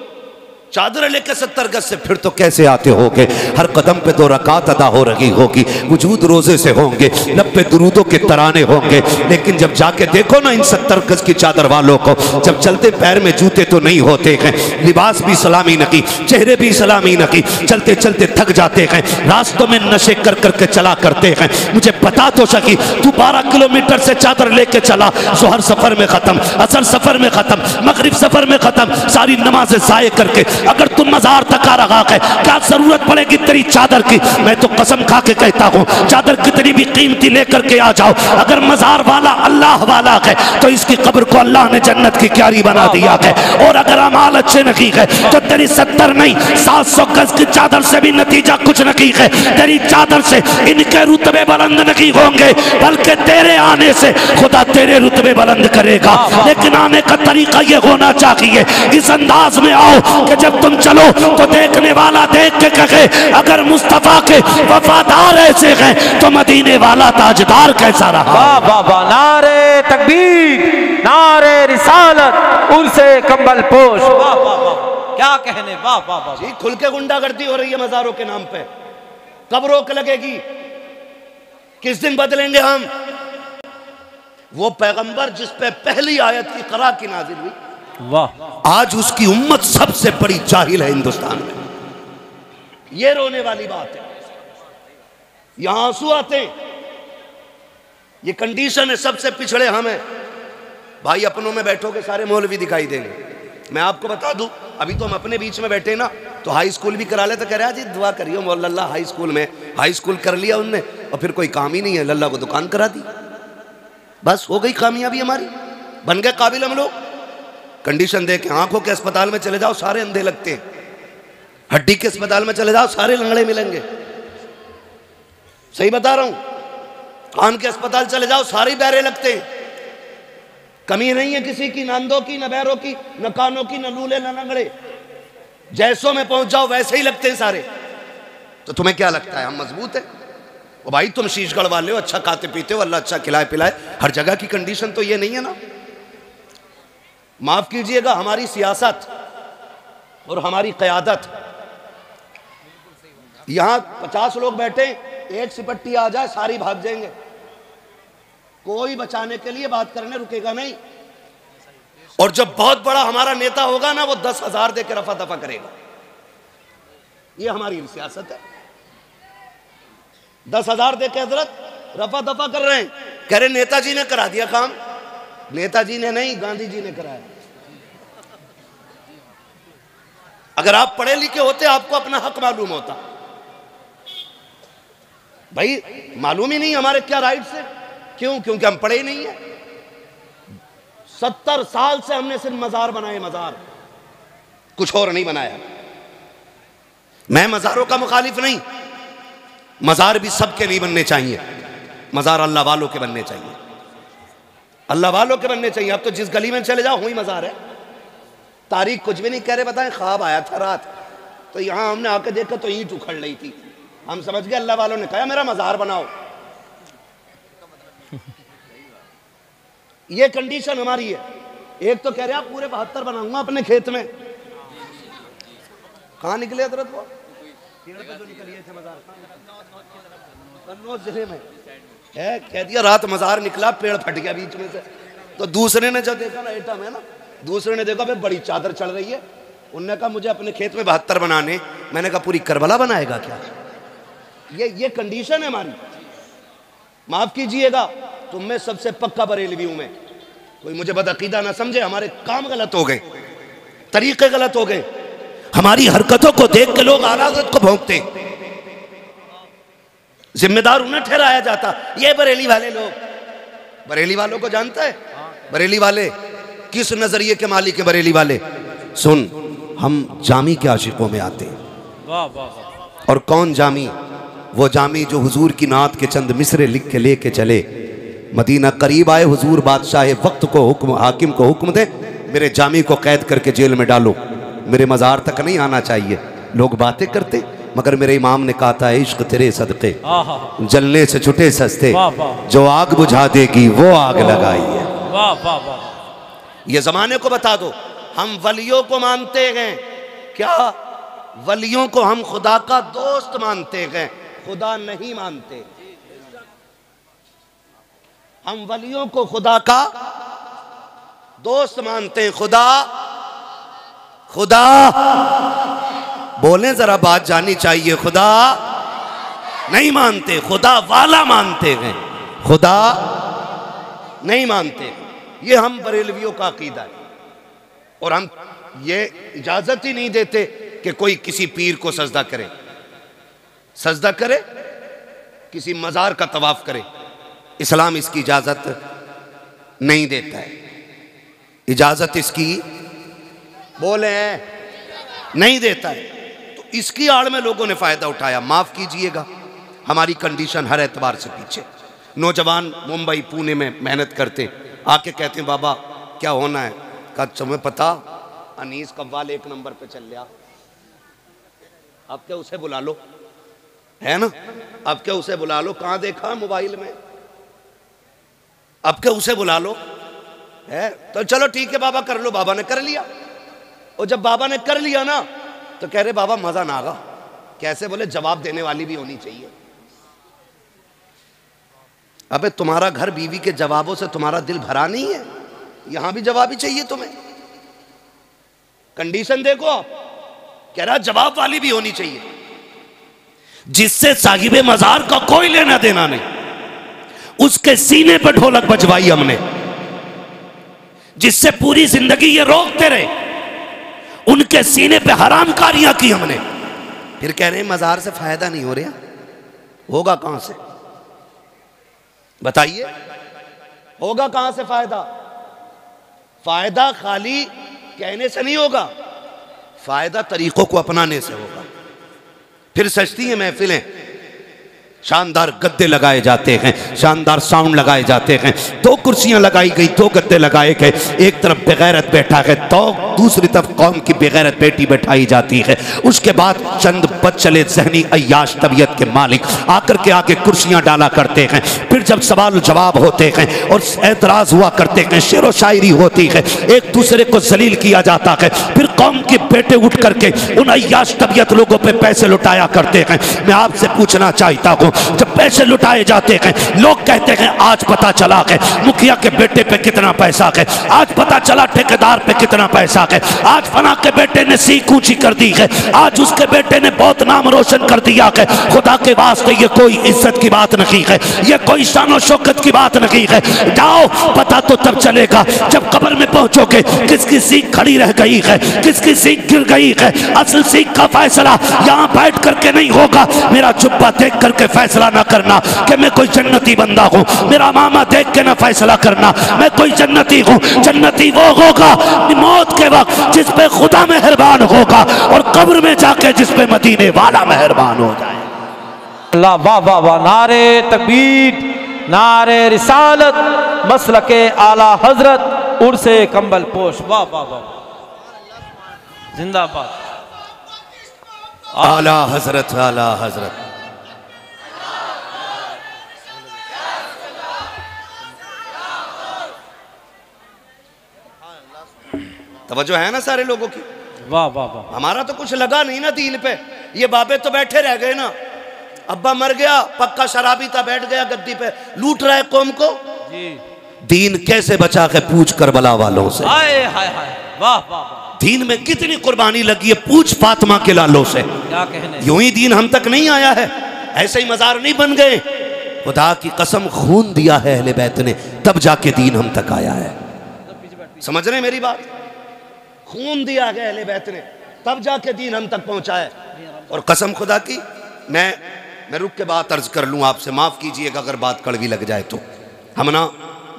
चादर लेकर 70 गज से फिर तो कैसे आते होगे? हर कदम पे 2 रकात अदा हो रही होगी, वजूद रोजे से होंगे, लब पे दुरूदों के तराने होंगे। लेकिन जब जाके देखो ना इन 70 गज की चादर वालों को, जब चलते पैर में जूते तो नहीं होते हैं, लिबास भी सलामी नकी, चेहरे भी सलामी नकी, चलते चलते थक जाते हैं, रास्तों में नशे कर करके चला करते हैं। मुझे बता तो सकी, तू 12 किलोमीटर से चादर लेके चला, जोहर सफर में खत्म, असर सफर में खत्म, मगरिब सफर में खत्म, सारी नमाजें ज़ाये करके अगर तुम मजार तक आ रहा है, क्या जरूरत पड़ेगी तेरी चादर की? मैं तो कसम खा के कहता हूँ, चादर कितनी भी कीमती लेकर के आ जाओ, अगर मजार वाला अल्लाह वाला है तो इसकी कब्र को अल्लाह ने जन्नत की क्यारी बना दिया है। और अगर अमाल अच्छे नहीं है तो तेरी 70 नहीं 700 गज की चादर से भी नतीजा कुछ नहीं है। तेरी चादर से इनके रुतबे बुलंद नहीं होंगे, बल्कि तेरे आने से खुदा तेरे रुतबे बुलंद करेगा। लेकिन आने का तरीका ये होना चाहिए, इस अंदाज में आओ कि जब तुम चलो तो देखने वाला देख के कहे अगर मुस्तफा के वफादार ऐसे हैं तो मदीने वाला ताजदार कैसा रहा। वाह वाह वाह, नारे तकबीर, नारे रिसालत, उर्से कंबल पोश। वाह वाह वाह, क्या कहने, वाह वाह वाह। जी खुल के गुंडागर्दी हो रही है मजारों के नाम पे। कब रोक लगेगी? किस दिन बदलेंगे हम? वो पैगंबर जिस पे पहली आयत की इक़रा की नाज़िल हुई, वाह, आज उसकी उम्मत सबसे बड़ी जाहिल है हिंदुस्तान में। ये रोने वाली बात है, यहां आंसू आते हैं। ये कंडीशन है, सबसे पिछड़े हम हैं भाई। अपनों में बैठोगे सारे मौलवी दिखाई देंगे। मैं आपको बता दूं, अभी तो हम अपने बीच में बैठे ना, तो हाई स्कूल भी करा ले तो कह रहा जी दुआ करियो मौला हाई स्कूल में। हाई स्कूल कर लिया उनने और फिर कोई काम ही नहीं है, लल्ला को दुकान करा दी, बस हो गई कामयाबी हमारी, बन गए काबिल हम लोग। कंडीशन देख, आंखों के अस्पताल में चले जाओ सारे अंधे लगते हैं, हड्डी के अस्पताल में चले जाओ सारे लंगड़े मिलेंगे, सही बता रहा हूं। कान के अस्पताल चले जाओ सारे बहरे लगते हैं, कमी नहीं है किसी की, न अंधों की, न बहरों की, न कानों की, न लूले, न लंगड़े। जैसों में पहुंच जाओ वैसे ही लगते हैं सारे। तो तुम्हें क्या लगता है हम मजबूत है? ओ भाई तुम शीशगढ़ वाले हो, अच्छा खाते पीते हो, अल्लाह अच्छा खिलाए पिलाए। हर जगह की कंडीशन तो ये नहीं है ना। माफ कीजिएगा, हमारी सियासत और हमारी क़यादत, यहां 50 लोग बैठे, एक सिपट्टी आ जाए सारी भाग जाएंगे, कोई बचाने के लिए बात करने रुकेगा नहीं। और जब बहुत बड़ा हमारा नेता होगा ना, वो 10,000 दे के रफा दफा करेगा। ये हमारी सियासत है। 10,000 दे के हजरत रफा दफा कर रहे हैं, कह रहे नेताजी ने करा दिया काम। नेताजी ने नहीं, गांधी जी ने कराया। अगर आप पढ़े लिखे होते आपको अपना हक मालूम होता। भाई मालूम ही नहीं हमारे क्या राइट्स है। क्यों? क्योंकि हम पढ़े ही नहीं है। 70 साल से हमने सिर्फ मजार बनाए, मजार, कुछ और नहीं बनाया। मैं मजारों का मुखालिफ नहीं, मजार भी सबके नहीं बनने चाहिए, मज़ार अल्लाह वालों के बनने चाहिए, अल्लाह वालों के बनने चाहिए। अब तो जिस गली में चले जाओ वहीं मज़ार है। तारीख कुछ भी नहीं कह रहे, बताएं ख्वाब आया था रात, तो यहाँ हमने आके देखा तो ईंट उखड़ रही थी, हम समझ गए अल्लाह वालों ने कहा मेरा मज़ार बनाओ। ये कंडीशन हमारी है। एक तो कह रहे आप पूरे 72 बनाऊंगा अपने खेत में, कहाँ निकले हजरत वो पेड़ पे जो निकलिए थे मज़ार, कन्नौज जिले में है। कह दिया रात मज़ार निकला, पेड़ फट गया बीच में से। तो दूसरे ने जब देखा ना, एटम है ना, दूसरे ने देखा भाई बड़ी चादर चढ़ रही है, उनने कहा मुझे अपने खेत में 72 बनाने। मैंने कहा पूरी करबला बनाएगा क्या? ये कंडीशन है हमारी। माफ कीजिएगा, तुम में सबसे पक्का बरेलवी हूं मैं, कोई मुझे बदअकीदा ना समझे। हमारे काम गलत हो गए, तरीके गलत हो गए, हमारी हरकतों को देख के लोग आला हज़रत को भौंकते, जिम्मेदार उन्हें ठहराया जाता। ये बरेली वाले लोग, बरेली वालों को जानता है? बरेली वाले किस नजरिए के मालिक है? बरेली वाले सुन, हम जामी के आशिकों में आते हैं। और कौन जामी? वो जामी जो हुजूर की नात के चंद मिसरे लिख के लेके चले, मदीना करीब आए, हुजूर बादशाह वक्त को हुक्म, हाकिम को हुक्म दे मेरे जामी को कैद करके जेल में डालो, मेरे मज़ार तक नहीं आना चाहिए। लोग बातें करते, मगर मेरे इमाम ने कहा था इश्क तेरे सदके जलने से छुटे सस्ते, जो आग बुझा देगी वो आग लगाई है। ये जमाने को बता दो, हम वलियों को मानते हैं क्या? वलियों को हम खुदा का दोस्त मानते हैं, खुदा नहीं मानते। हम वलियों को खुदा का दोस्त मानते हैं, खुदा खुदा बोलें जरा, बात जानी चाहिए। खुदा नहीं मानते, खुदा वाला मानते हैं, खुदा नहीं मानते। ये हम बरेलवियों का अकीदा है। और हम ये इजाजत ही नहीं देते कि कोई किसी पीर को सजदा करे, सजदा करे, किसी मज़ार का तवाफ करे। इस्लाम इसकी इजाजत नहीं देता है। इजाजत इसकी बोले नहीं देता है। तो इसकी आड़ में लोगों ने फायदा उठाया। माफ कीजिएगा, हमारी कंडीशन हर एतबार से पीछे। नौजवान मुंबई पुणे में मेहनत करते, आके कहते हैं बाबा क्या होना है? कहा तुम्हें पता अनीस कव्वाल 1 नंबर पे चल रहा, अब क्या उसे बुला लो, है ना? अब क्या उसे बुला लो, कहाँ देखा मोबाइल में, अब क्या उसे बुला लो, है तो चलो ठीक है बाबा कर लो। बाबा ने कर लिया, और जब बाबा ने कर लिया ना तो कह रहे बाबा मजा ना आगा। कैसे? बोले जवाब देने वाली भी होनी चाहिए। अबे तुम्हारा घर बीवी के जवाबों से तुम्हारा दिल भरा नहीं है, यहां भी जवाब ही चाहिए तुम्हें। कंडीशन देखो आप, कह रहा जवाब वाली भी होनी चाहिए, जिससे साहिबे मज़ार का कोई लेना देना नहीं, उसके सीने पर ढोलक बजवाई हमने, जिससे पूरी जिंदगी ये रोकते रहे, उनके सीने पे हरामकारियां की हमने। फिर कह रहे हैं मज़ार से फायदा नहीं हो रहा। होगा कहां से बताइए? होगा कहां से फायदा? फायदा खाली कहने से नहीं होगा, फायदा तरीकों को अपनाने से होगा। फिर सजती हैं महफिलें, शानदार गद्दे लगाए जाते हैं, शानदार साउंड लगाए जाते हैं, 2 कुर्सियां लगाई गई, 2 गद्दे लगाए गए, एक तरफ बेगैरत बैठा है तो दूसरी तरफ कौम की बेगैरत बेटी बैठाई जाती है। उसके बाद चंद बदचले ज़हनी अय्याश तबीयत के मालिक आकर के आगे कुर्सियां डाला करते हैं। फिर जब सवाल जवाब होते हैं और एतराज़ हुआ करते हैं, शेर व शायरी होती है, एक दूसरे को जलील किया जाता है, फिर कौम के बेटे उठ करके उन अय्याश तबीयत लोगों पर पैसे लुटाया करते हैं। मैं आपसे पूछना चाहता हूँ, जब पैसे लुटाए जाते हैं, लोग कहते हैं आज पता चला है मुखिया के बेटे पे कितना पैसा है, आज पता चला ठेकेदार पे कितना पैसा है, आज फना के बेटे ने सीख ऊंची कर दी है, आज उसके बेटे ने बहुत नाम रोशन कर दिया है। खुदा के वास्ते ये कोई इज्जत की बात नहीं है, ये कोई शान और शौकत की बात नहीं है। जाओ, पता तो तब चलेगा जब कब्र में पहुंचोगे किसकी सीख खड़ी रह गई है, किसकी सीख गिर गई है। असल सीख का फैसला यहाँ बैठ करके नहीं होगा। मेरा जुब्बा देख करके फैसला ना करना कि मैं कोई जन्नती बंदा हूँ, मेरा मामा देख के ना फैसला करना मैं कोई जन्नती हूँ। जन्नती वो होगा मौत के वक्त जिस पे खुदा मेहरबान होगा, और कब्र में जाके जिस पे मदीने वाला मेहरबान हो जाए। अल्लाह वाह वाह वाह, नारे तकबीर, नारे रिसालत मसलके आला हजरत उर्से कंबल पोश। वाह वाह वाह, जिंदाबाद। आला हजरत, आला हजरत। तवज्जो है ना सारे लोगों की? वाह वाह वाह। हमारा तो कुछ लगा नहीं ना दीन पे, ये बाबे तो बैठे रह गए ना। अब्बा मर गया, पक्का शराबी था, बैठ गया गद्दी पे, लूट रहा है कौम को। जी। दीन कैसे बचा के पूछ करबला वालों से। हाय हाय हाय, वाह वाह वाह। दीन में कितनी कुर्बानी लगी है, पूछ फातिमा के लालों से। क्या कहने, यूं ही दीन हम तक नहीं आया है, ऐसे ही मजार नहीं बन गए। खुदा की कसम खून दिया है अहले बैत ने, तब जाके दीन हम तक आया है। समझ रहे मेरी बात? खून दिया है अहले बैत ने, तब जाके दीन हम तक पहुंचा है। और कसम खुदा की, मैं रुक के बात अर्ज कर लूँ आपसे, माफ़ कीजिएगा अगर बात कड़वी लग जाए तो। हम ना,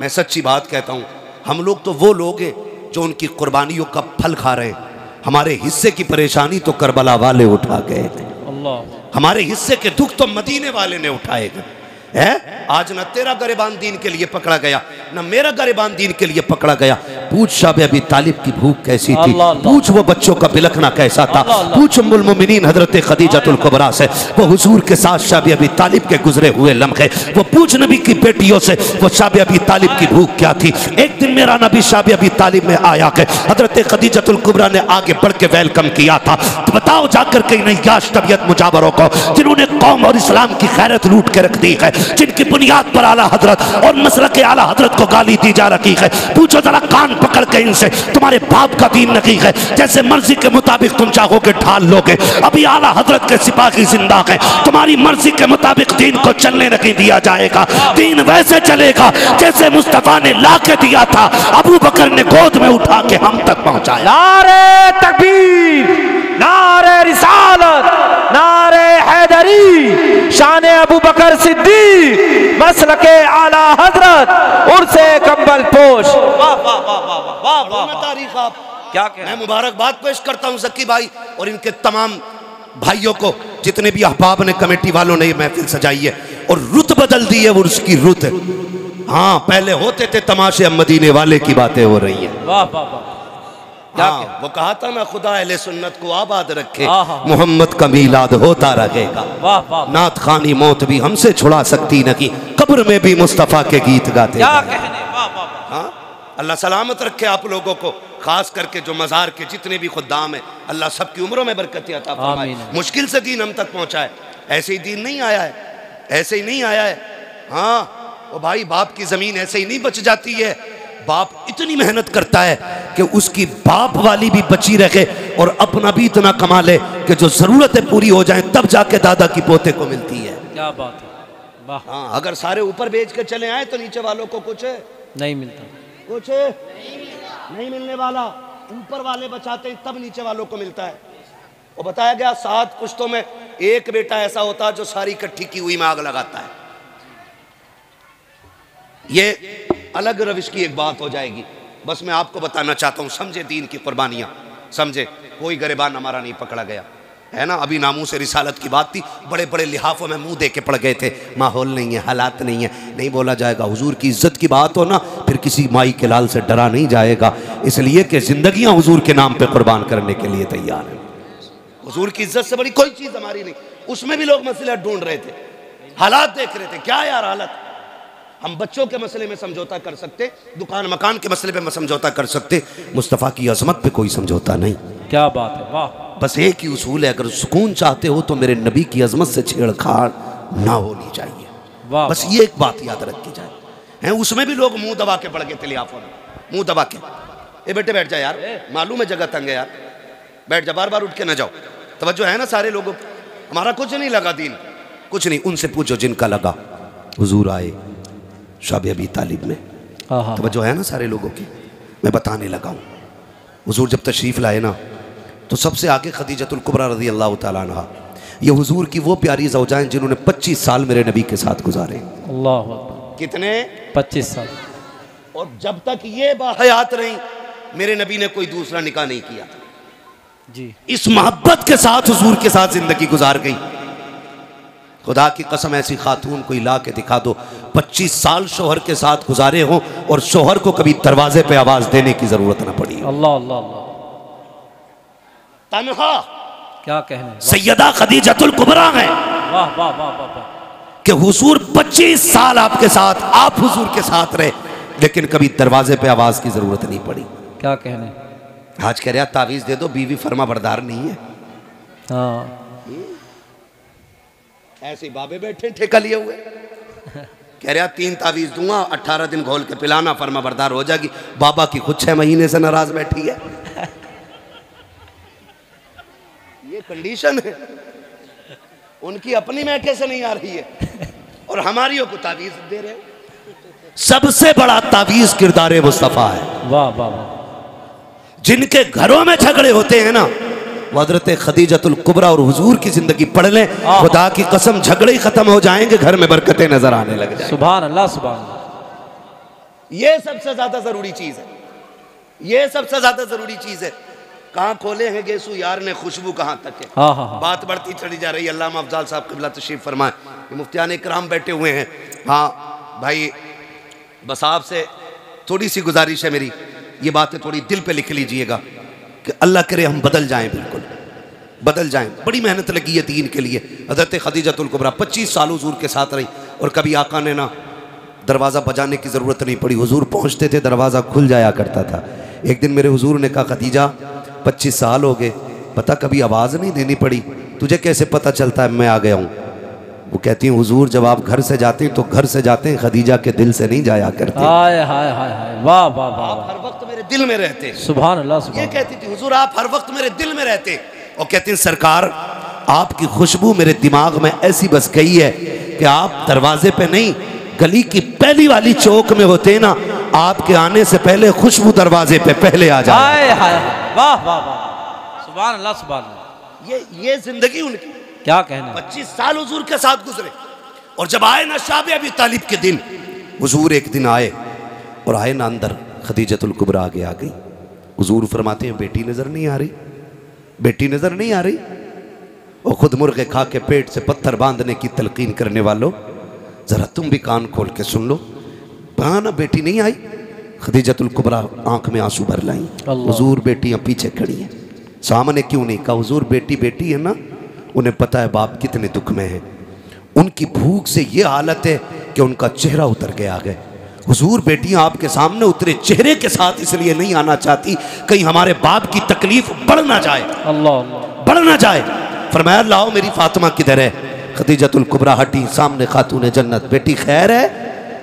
मैं सच्ची बात कहता हूँ, हम लोग तो वो लोग हैं जो उनकी कुर्बानियों का फल खा रहे हैं। हमारे हिस्से की परेशानी तो करबला वाले उठा गए थे, हमारे हिस्से के दुख तो मदीने वाले ने उठाए गए है। आज न तेरा गरिबान दीन के लिए पकड़ा गया, न मेरा गरिबान दीन के लिए पकड़ा गया। पूछ शाबे अबी तालिब की भूख कैसी थी, पूछ वो बच्चों का बिलखना कैसा था, पूछ उम्मुल मोमिनीन हजरत खदीजतुल कुबरा से, वो हुजूर के साथ शाबे अबी तालिब के गुजरे हुए लम्हे, वो पूछ नबी की बेटियों से वो शाबे अबी तालिब की भूख क्या थी। एक दिन मेरा नबी शाबे अबी तालिब में आया कि हजरत खदीजतुल कुबरा ने आगे बढ़ के वेलकम किया था। तो बताओ जाकर के नय्याश तबीयत मुजावरों को, जिन्होंने कौम और इस्लाम की खैरत लूट के रख दी है, जिनकी बुनियाद पर आला हजरत और मसलके आला हजरत को गाली दी जा रही है। पूछो जरा कान पकड़ के इनसे, तुम्हारे बाप का दीन नहीं है, जैसे मर्जी के मुताबिक तुम चाहोगे ढाल लोगे। अभी आला हजरत के सिपाही जिंदा है, तुम्हारी मर्जी के मुताबिक दीन को चलने नहीं दिया जाएगा। दीन वैसे चलेगा जैसे मुस्तफा ने ला के दिया था, अबू बकर ने गोद में उठा के हम तक पहुंचाया। नारे तकबीर, नारे रिसालत, नारे हैदरी, शान अबू बकर सिद्दीक, मसलके आला हजरत उर्से कंबल पोश। वाह वाह वाह वाह वाह वाह। तारीख आप क्या कह, मैं मुबारकबाद पेश करता हूँ जक्की भाई और इनके तमाम भाइयों को, जितने भी अहबाब ने, कमेटी वालों ने ये महफिल सजाई है और रुत बदल दी है वो उसकी रुत। हाँ, पहले होते थे तमाशे, अब मदीने वाले की बातें हो रही है। वाह वाह वाह। हाँ, वो कहा था ना, खुदा अहले सुन्नत को आबाद रखे, मोहम्मद का मीलाद होता रहेगा। वाह वाह। नात खानी मौत भी हमसे छुड़ा सकती नहीं, कब्र में भी मुस्तफा के गीत गाते। क्या कहने, वाह वाह। हाँ, अल्लाह सलामत रखे आप लोगों को, खास करके जो मज़ार के जितने भी खुद्दाम हैं, अल्लाह सबकी उम्रों में बरकत अता फरमाए। मुश्किल से दीन हम तक पहुंचा है, ऐसे ही दीन नहीं आया है, ऐसे ही नहीं आया है। हाँ, वो भाई बाप की ज़मीन ऐसे ही नहीं बच जाती है। बाप इतनी मेहनत करता है कि उसकी बाप वाली भी बची रहे और अपना भी इतना कमा ले कि जो ज़रूरतें पूरी हो जाएं, तब जाके दादा की पोते को मिलती है। क्या बात है, वाह। हाँ, अगर सारे ऊपर बेच के चले आए तो नीचे वालों को कुछ नहीं मिलता, कुछ नहीं मिलने वाला। ऊपर वाले बचाते हैं तब नीचे वालों को मिलता है। वो बताया गया 7 पुश्तों में एक बेटा ऐसा होता है जो सारी इकट्ठी की हुई में आग लगाता है। ये अलग रविश की एक बात हो जाएगी, बस मैं आपको बताना चाहता हूँ, समझे दीन की कुर्बानियाँ, समझे। कोई गरिबान हमारा नहीं पकड़ा गया है ना। अभी नामू से रिसालत की बात थी, बड़े बड़े लिहाफों में मुंह दे के पड़ गए थे, माहौल नहीं है, हालात नहीं है, नहीं बोला जाएगा। हुजूर की इज्जत की बात हो ना, फिर किसी माई के लाल से डरा नहीं जाएगा, इसलिए कि जिंदगियां हुजूर के नाम पे कुर्बान करने के लिए तैयार है। हुजूर की इज्जत से बड़ी कोई चीज़ हमारी नहीं। उसमें भी लोग मसला ढूंढ रहे थे, हालात देख रहे थे, क्या यार हालत। हम बच्चों के मसले में समझौता कर सकते, दुकान मकान के मसले पे समझौता कर सकते, मुस्तफ़ा की अजमत पे कोई समझौता नहीं। क्या बात है, वाह। बस एक ही उसूल है, अगर सुकून चाहते हो तो मेरे नबी की अजमत से छेड़छाड़ ना होनी चाहिए। वाह, बस ये एक बात याद रखी जाए। हैं, उसमें भी लोग मुंह दबा के पड़ गए थे लिहाफों में, मुंह दबा के। ए बेटे बैठ जा यार, मालूम है जगह तंग है यार, बैठ जा, बार बार उठ के ना जाओ। तवज्जो है ना सारे लोगों को। हमारा कुछ नहीं लगा दीन, कुछ नहीं। उनसे पूछो जिनका लगा। हुजूर आए शाबे अबी तालिब में, तवज्जो है ना सारे लोगों की। मैं बताने लगा हूँ, हुजूर जब तशरीफ़ लाए ना तो सबसे आगे खदीजतुल कुबरा रज़ी अल्लाह ताला अन्हा, ये हुजूर की वो प्यारी ज़ौजाएं जिन्होंने 25 साल मेरे नबी के साथ गुजारे। अल्लाह अकबर। कितने? 25 साल। और जब तक ये बाहयात रही, मेरे नबी ने कोई दूसरा निकाह नहीं किया जी। इस मोहब्बत के साथ हुजूर के साथ जिंदगी गुजार गई। खुदा की कसम ऐसी खातून कोई ला के दिखा दो 25 साल शोहर के साथ गुजारे हों और शोहर को कभी दरवाजे पे आवाज देने की जरूरत ना पड़ी। अल्लाह अल्लाह अल्लाह, तन्हा क्या कहने। सैयदा खदीजतुल कुबरा है वाह वाह वाह वाह वाह, कि हुजूर 25 साल आपके साथ, आप हुजूर के साथ रहे, लेकिन कभी दरवाजे पे आवाज की जरूरत नहीं पड़ी। क्या कहने। आज कह रहा तावीज दे दो, बीवी फर्मा बरदार नहीं है। हाँ ऐसे बाबे बैठे ठेका लिए हुए, कह रहा 3 तावीज दूंगा, 18 दिन घोल के पिलाना, फर्मा बरदार हो जाएगी। बाबा की खुद 6 महीने से नाराज बैठी है। ये कंडीशन है, उनकी अपनी में कैसे नहीं आ रही है और हमारियों को तावीज दे रहे हो। सबसे बड़ा तावीज किरदार मुस्तफ़ा है। वाह वाह वाह, जिनके घरों में झगड़े होते हैं ना, हज़रत खदीजतुल कुबरा और हुजूर की जिंदगी पढ़ लें, खुदा की कसम झगड़े ही खत्म हो जाएंगे, घर में बरकतें नजर आने लग जाएंगी। सुभान अल्लाह सुभान अल्लाह। ये सबसे ज्यादा जरूरी चीज है, ये सबसे ज्यादा जरूरी चीज है। कहाँ खोले हैं गेसू यार ने, खुशबू कहाँ तक है। हाँ हाँ हाँ, बात बढ़ती चली जा रही है। अल्लामा अफजाल साहब क़िबला तशरीफ फरमाए, मुफ्तियान इकराम बैठे हुए हैं। हाँ भाई, बस आपसे थोड़ी सी गुजारिश है मेरी, ये बातें थोड़ी दिल पे लिख लीजिएगा कि अल्लाह करे हम बदल जाएं, बिल्कुल बदल जाएं। बड़ी मेहनत लगी है दीन के लिए। हज़रत खदीजतुल कुबरा 25 साल हुजूर के साथ रही और कभी आका ने ना दरवाज़ा बजाने की ज़रूरत नहीं पड़ी। हुजूर पहुँचते थे, दरवाज़ा खुल जाया करता था। एक दिन मेरे हुजूर ने कहा, खदीजा 25 साल हो गए, पता कभी आवाज़ नहीं देनी पड़ी, तुझे कैसे पता चलता है मैं आ गया हूँ? वो कहती हैं, हुजूर जब आप घर से जाते हैं तो घर से जाते हैं, खदीजा के दिल से नहीं जाया करते। हाय हाय हाय हाय, वाह वाह वाह, आप हर वक्त मेरे दिल में रहते। सुभान अल्लाह ये सुभान। कहती थी, हुजूर आप हर वक्त मेरे दिल में रहते। और कहते हैं, सरकार आपकी खुशबू मेरे दिमाग में ऐसी बस गई है कि आप दरवाजे पे नहीं, गली की पहली वाली चौक में होते ना, आपके आने से पहले खुशबू दरवाजे पे पहले आ जाए। हाय हाय, वाह वाह वाह, सुभान अल्लाह सुभान अल्लाह। ये जिंदगी उनकी, क्या कहने। 25 साल हुजूर के साथ गुजरे। और जब आए ना शाबे अबी तालिब के दिन, हुजूर एक दिन आए और आए ना अंदर, खदीजतुल कुबरा आगे आ गई। हुजूर फरमाते हैं, बेटी नजर नहीं आ रही, बेटी नजर नहीं आ रही। और खुद मुर्गे खा के पेट से पत्थर बांधने की तलकीन करने वालों, जरा तुम भी कान खोल के सुन लो, ना बेटी नहीं आई। खदीजतुल कुबरा आंख में आंसू भर लाई। हुजूर बेटियां पीछे खड़ी हैं, सामने क्यों नहीं? कहा, हुजूर बेटी बेटी है ना, उन्हें पता है बाप कितने दुख में है, उनकी भूख से ये हालत है कि उनका चेहरा उतर के आ गए। हुजूर बेटियां आपके सामने उतरे चेहरे के साथ इसलिए नहीं आना चाहती, कहीं हमारे बाप की तकलीफ बढ़ ना जाए, अल्लाह अल्लाह, बढ़ ना जाए। फरमाया, लाओ मेरी फातिमा किधर है? खदीजतुल कुबरा हटी, सामने खातून जन्नत, बेटी खैर है?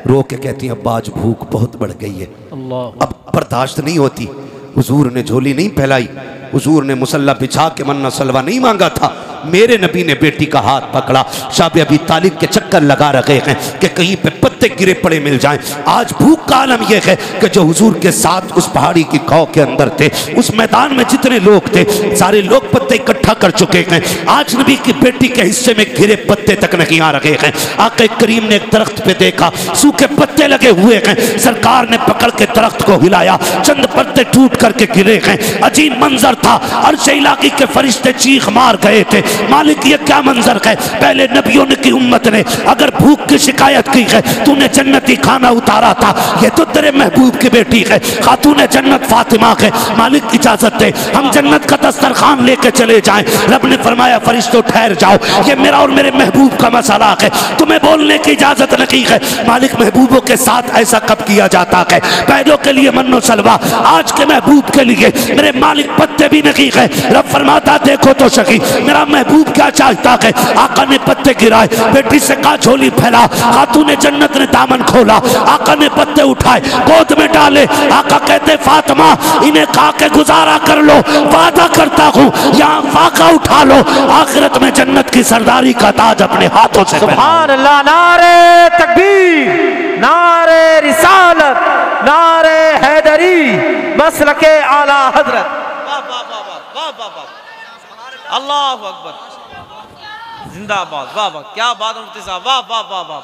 रो के कहती है, अब्बा आज भूख बहुत बढ़ गई है, अल्लाह। अब बर्दाश्त नहीं होती। हुजूर ने झोली नहीं फैलाई, हुजूर ने मुसल्ला बिछा के मन्ना सलवा नहीं मांगा था, मेरे नबी ने बेटी का हाथ पकड़ा। शाबे अबी तालिब के चक्कर लगा रखे हैं कि कहीं पे पत्ते गिरे पड़े मिल जाएं। आज भूख का आलम यह है कि जो हुजूर के साथ उस पहाड़ी की खौ के अंदर थे, उस मैदान में जितने लोग थे, सारे लोग पत्ते इकट्ठा कर चुके हैं। आज नबी की बेटी के हिस्से में गिरे पत्ते तक नहीं आ रहे हैं। आका करीम ने एक दरख्त पे देखा, सूखे पत्ते लगे हुए हैं। सरकार ने पकड़ के दरख्त को हिलाया, चंद पत्ते टूट करके गिरे हैं। अजीब मंजर था, अर्श इलाही के फरिश्ते चीख मार गए थे, मालिक ये क्या मंजर है? पहले नबियों ने की उम्मत ने अगर भूख की शिकायत की है, तूने जन्नती खाना उतारा था, ये तो तेरे महबूब की बेटी है, खातून जन्नत फातिमा है। मालिक इजाजत दे, हम जन्नत का दस्तरखान लेके चले जाएं। रब ने फरमाया, फरिश्तों ठहर जाओ, ये मेरा और मेरे महबूब का मसला है, तुम्हें बोलने की इजाजत नहीं है। मालिक, महबूबों के साथ ऐसा कब किया जाता है? पैदों के लिए मन्नो सलवा, आज के महबूब के लिए मेरे मालिक पत्ते भी नहीं है। रब फरमाता, देखो तो सकी मेरा महबूब क्या चाहता है। आका ने पत्ते गिराए, बेटी से कहा झोली फैला, खातून जन्नत ने दामन खोला, आका ने पत्ते उठाए, गोद में डाले। आका कहते, फातिमा इन्हें खा के गुजारा कर लो, वादा करता हूँ यहाँ फाका उठा लो, आखिरत में जन्नत की सरदारी का ताज अपने हाथों से। सुभान अल्लाह, नारे तकबीर, नारे रिसालत, नारे हैदरी, मसलके आला हजरत। वाह वाह वाह वाह वाह वाह, अल्लाहु अकबर, जिंदाबाद, वाह वाह, क्या बात है मुफ्ती साहब, वाह वाह वाह वाह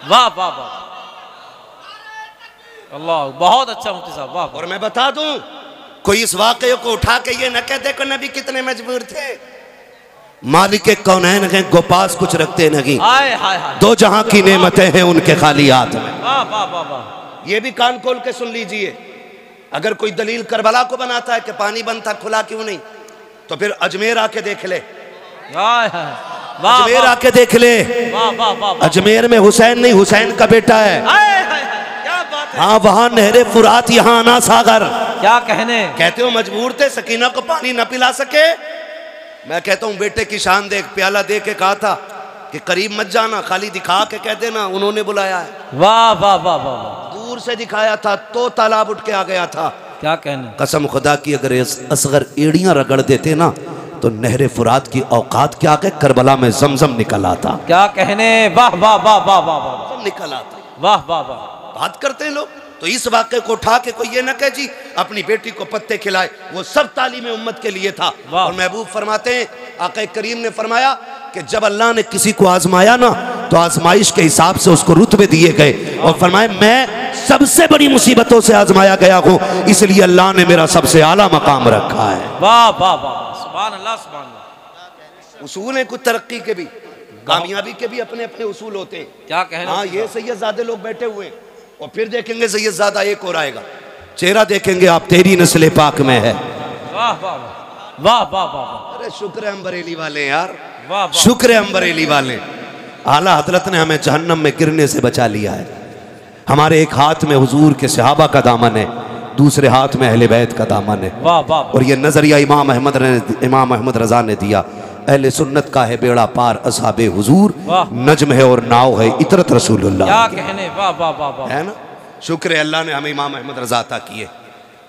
वाह वाह वाह, अल्लाह, बहुत अच्छा मुफ्ती साहब, वाह। और मैं बता दूं, कोई इस वाक़े को उठा के ये न कहते कि नबी कितने मजबूर थे। मालिक कौनैन हैं, गोपास कुछ रखते नहीं। हाय हाय हाय, दो जहां की नेमतें हैं उनके खाली हाथ में। वाह वाह वाह वाह। ये भी कान खोल के सुन लीजिए, अगर कोई दलील करबला को बनाता है कि पानी बनता खुला क्यों नहीं, तो फिर अजमेर आके देख ले। हाय हाय, वाह अजमेर वाह आके देख ले। वाह वाह वाह। अजमेर में हुसैन नहीं, हुसैन का बेटा है। हाय हाय हाय, क्या बात है। हाँ, वहां नहरे फुरात, यहाँ आना सागर। क्या कहने। कहते हो मजबूर थे, सकीना को पानी न पिला सके। मैं कहता हूँ बेटे की शान देख, प्याला दे के कहा था कि करीब मत जाना, खाली दिखा के कह देना उन्होंने बुलाया है। वाह वाह वाह वाह। दूर से दिखाया था तो तालाब उठ के आ गया था। क्या कहने। कसम खुदा की, अगर असगर एड़ियां रगड़ देते ना तो नहरे फुरात की औकात क्या के करबला में जमजम निकल आता। क्या कहने। वाह वाह वाह वाह वाह वाह, सब निकल आता। वाह वाह वाह। बात करते हैं लोग। तो इस वाक़े को उठा के कोई ये न कहे जी अपनी बेटी को पत्ते खिलाए, वो सब तालीम उम्मत के लिए था। और महबूब फरमाते हैं, आका करीम ने फरमाया कि जब अल्लाह ने किसी को आजमाया ना तो आजमाइश के हिसाब से उसको रुतबे दिए गए। और फरमाए मैं सबसे बड़ी मुसीबतों से आजमाया गया हूँ, इसलिए अल्लाह ने मेरा सबसे आला मकाम रखा है। वाह वाह वाह, सुभान अल्लाह सुभान अल्लाह। उसूल है कुछ तरक्की के भी, कामयाबी के भी अपने अपने उसूल होते हैं। क्या कहना। हाँ, ये सैयदजादे लोग बैठे हुए हैं और फिर देखेंगे सैयदजादा एक और आएगा, चेहरा देखेंगे आप, तेरी नस्ल पाक में है। वाह वाह वाह वाह वाह। अरे शुक्र है हम बरेली वाले यार, वाह वाह। शुक्र है हम बरेली वाले। आला हजरत ने हमें जहन्नम में गिरने से बचा लिया है। हमारे एक हाथ में हुजूर के सहाबा का दामन है, दूसरे हाथ में अहले बैत का दामन है। वाह वाह। और ये नजरिया इमाम अहमद रजा ने दिया, अहले सुन्नत का है बेड़ा पार, असहाबे हुजूर नज्म है और नाव है इतरत रसूलुल्लाह। क्या कहने। वाह वाह वाह वाह। है ना, शुक्र है अल्लाह ने हमें इमाम अहमद रजा अता किए।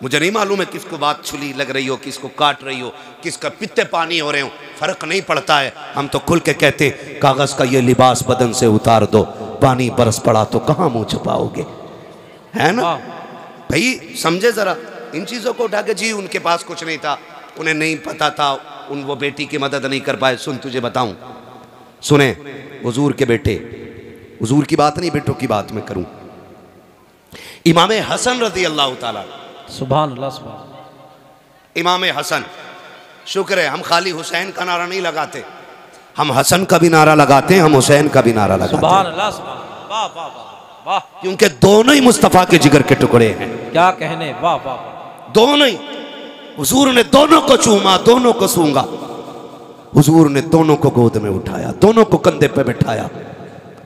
मुझे नहीं मालूम है किसको बात छुली लग रही हो, किसको काट रही हो, किसका पित्ते पानी हो रहे हो, फर्क नहीं पड़ता है। हम तो खुल के कहते, कागज का ये लिबास बदन से उतार दो, पानी बरस पड़ा तो कहाँ मुंह छुपाओगे। है ना भाई, समझे जरा इन चीजों को उठा के। जी उनके पास कुछ नहीं था, उन्हें नहीं पता था, उन वो बेटी की मदद नहीं कर पाए। सुन तुझे बताऊं, सुने हुजूर के बेटे, हुजूर की बात नहीं बेटों की बात मैं करूं। इमाम हसन रज़ी अल्लाह ताला, सुभान अल्लाह सुभान। इमाम हसन, शुक्र है हम खाली हुसैन का नारा नहीं लगाते, हम हसन का भी नारा लगाते हैं, हम हुसैन का भी नारा लगाते सुभान हैं। अल्लाह सुभान। वाह वाह वाह वाह। क्योंकि दोनों ही मुस्तफ़ा के जिगर के टुकड़े हैं। क्या कहने। वाह वाह वाह। दोनों ही। हुजूर ने दोनों को चूमा, दोनों को सूंगा। हुजूर ने दोनों को गोद में उठाया, दोनों को कंधे पे बिठाया।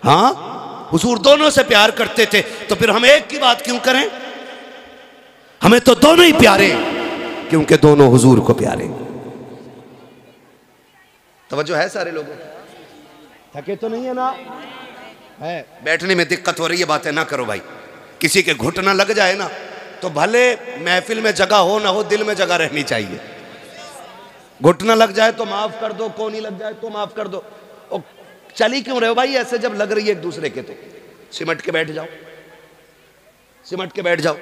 हाँ, हुजूर दोनों से प्यार करते थे, तो फिर हम एक की बात क्यों करें। हमें तो दोनों ही प्यारे हैं, क्योंकि दोनों हुजूर को प्यारे। तवज्जो है सारे लोगों, थके तो नहीं है ना। है, बैठने में दिक्कत हो रही है, बातें ना करो भाई। किसी के घुटना लग जाए ना तो भले महफिल में जगह हो ना हो, दिल में जगह रहनी चाहिए। घुटना लग जाए तो माफ कर दो, कोनी लग जाए तो माफ कर दो। और चली क्यों रहे हो भाई ऐसे, जब लग रही है एक दूसरे के तो सिमट के बैठ जाओ, सिमट के बैठ जाओ।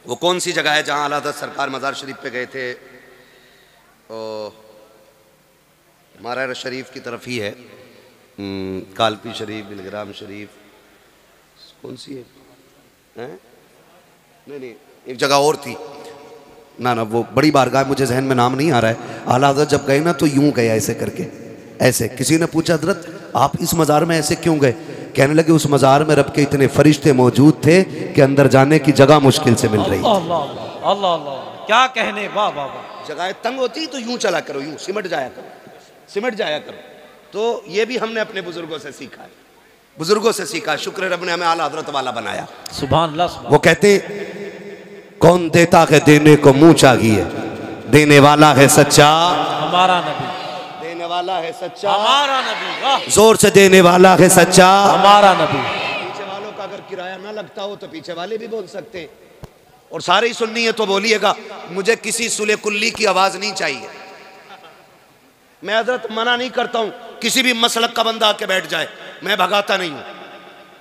वो कौन सी जगह है जहां आला हज़रत सरकार मज़ार शरीफ पे गए थे, हमारा शरीफ की तरफ ही है, कालपी शरीफ, बिलग्राम शरीफ, कौन सी है? नहीं, एक जगह और थी ना, वो बड़ी बारगाह, मुझे जहन में नाम नहीं आ रहा है। आला हज़रत जब गए ना तो यूं गए ऐसे करके, ऐसे। किसी ने पूछा हज़रत आप इस मज़ार में ऐसे क्यों गए? कहने लगे उस मज़ार में रब के इतने फरिश्ते मौजूद थे कि अंदर जाने की जगह मुश्किल से मिल रही। अल्लाह अल्लाह अल्लाह, क्या कहने। वाह वाह वाह। जगह तंग होती तो यूं चला करो, यूं सिमट जाया करो, सिमट जाया करो। तो ये भी हमने अपने बुजुर्गों से सीखा है, बुजुर्गों से सीखा। शुक्र रब ने हमें आला हज़रत वाला बनाया। सुभान अल्लाह सुभान। वो कहते कौन देता है देने को मुंह चाहिए, देने वाला है सच्चा हमारा नबी, देने वाला है सच्चा हमारा नबी। वाह, जोर से देने वाला है सच्चा हमारा नबी। पीछे वालों का अगर किराया ना लगता हो तो पीछे वाले भी बोल सकते हैं, और सारे ही सुननी है तो बोलिएगा। मुझे किसी सुले कुल्ली की आवाज नहीं चाहिए। मैं हजरत मना नहीं करता हूं किसी भी मसलक का बंदा आके बैठ जाए, मैं भगाता नहीं हूं,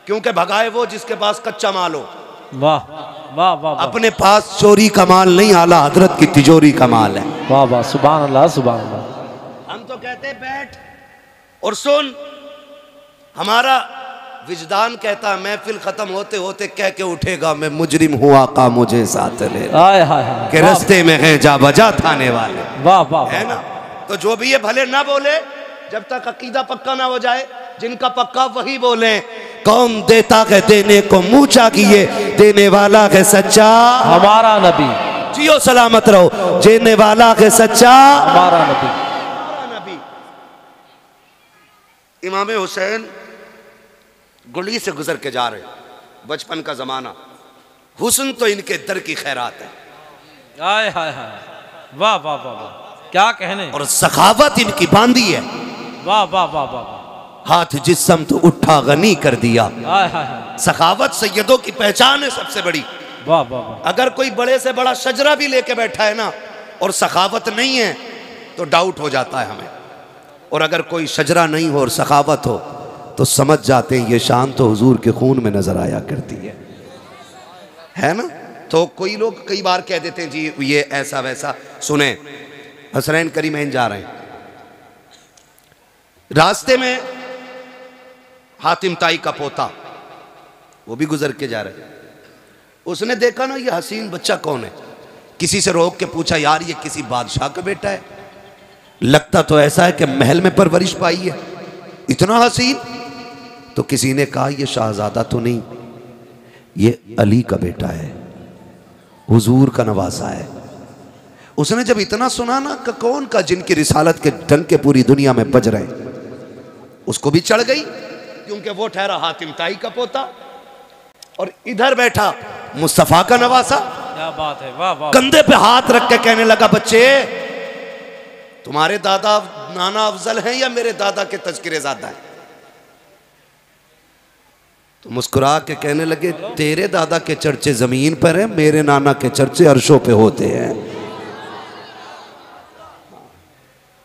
क्योंकि भगाए वो जिसके पास कच्चा माल हो। वाह वाह वाह। अपने पास चोरी का माल नहीं, आला हजरत की तिजोरी का माल है। वाह वाह, सुभान अल्लाह सुभान अल्लाह। हम तो कहते बैठ और सुन, हमारा विजदान कहता महफिल खत्म होते होते कह के उठेगा मैं मुजरिम हूँ आका मुझे साथ ले हाय हाय हाय के रस्ते में है जा बजा थाने वाले। वाह वाह है ना। तो जो भी ये भले ना बोले जब तक अकीदा पक्का ना हो जाए, जिनका पक्का वही बोले। कौन देता है देने को मुँह चाहिए, देने वाला है सच्चा हमारा नबी। जियो सलामत रहो, देने वाला है सच्चा हमारा नबी। नबी इमाम हुसैन गुली से गुजर के जा रहे, बचपन का जमाना, हुस्न तो इनके दर की खैरात है। हाय हाय हाय वाह वाह वाह वाह, क्या कहने। और सखावत इनकी बांधी है। वाह वाह वाह वाह वाह, हाथ जिस्म तो उठा गनी कर दिया। हाय हाय हाय सखावत सैयदों की पहचान है सबसे बड़ी। वाह वाह वाह। अगर कोई बड़े से बड़ा शजरा भी लेके बैठा है ना और सखावत नहीं है तो डाउट हो जाता है हमें। और अगर कोई शजरा नहीं हो और सखावत हो तो समझ जाते हैं ये शान तो हुजूर के खून में नजर आया करती है ना। तो कोई लोग कई बार कह देते हैं जी ये ऐसा वैसा। सुने, हसनैन करीमैन जा रहे हैं, रास्ते में हातिम ताई का पोता वो भी गुजर के जा रहे, उसने देखा ना ये हसीन बच्चा कौन है, किसी से रोक के पूछा यार ये किसी बादशाह का बेटा है, लगता तो ऐसा है कि महल में परवरिश पाई है, इतना हसीन। तो किसी ने कहा ये शाहजादा तो नहीं, ये अली का बेटा है, हुजूर का नवासा है। उसने जब इतना सुना ना कि कौन का जिनकी रिसालत के डंके पूरी दुनिया में बज रहे, उसको भी चढ़ गई, क्योंकि वो ठहरा हातिम ताई का पोता और इधर बैठा मुस्तफा का नवासा। क्या बात है, वाह वाह। कंधे पे हाथ रख के कहने लगा बच्चे तुम्हारे दादा नाना अफजल हैं या मेरे दादा के तज़किरे ज़्यादा हैं? तो मुस्कुरा के कहने लगे तेरे दादा के चर्चे जमीन पर हैं, मेरे नाना के चर्चे अर्शों पे होते हैं।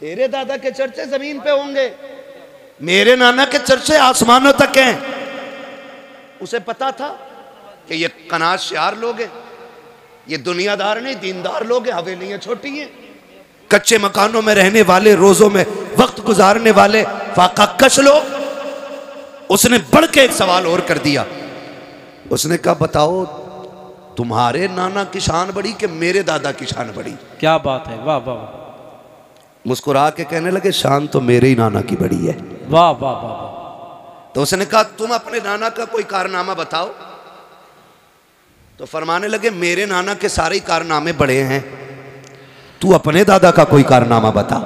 तेरे दादा के चर्चे जमीन पे होंगे, मेरे नाना के चर्चे आसमानों तक हैं। उसे पता था कि ये कनाज शार लोग हैं, ये दुनियादार नहीं दीनदार लोग हैं, हवेलियां छोटी हैं, कच्चे मकानों में रहने वाले, रोजों में वक्त गुजारने वाले फाका कश लोग। उसने बढ़ के एक सवाल और कर दिया, उसने कहा बताओ तुम्हारे नाना की शान बड़ी कि मेरे दादा की शान बड़ी? क्या बात है, वाह वाह वाह। मुस्कुरा के कहने लगे शान तो मेरे ही नाना की बड़ी है। वाह वाह वाह वाह। तो उसने कहा तुम अपने नाना का कोई कारनामा बताओ। तो फरमाने लगे मेरे नाना के सारे कारनामे बड़े हैं, तू अपने दादा का कोई कारनामा बता।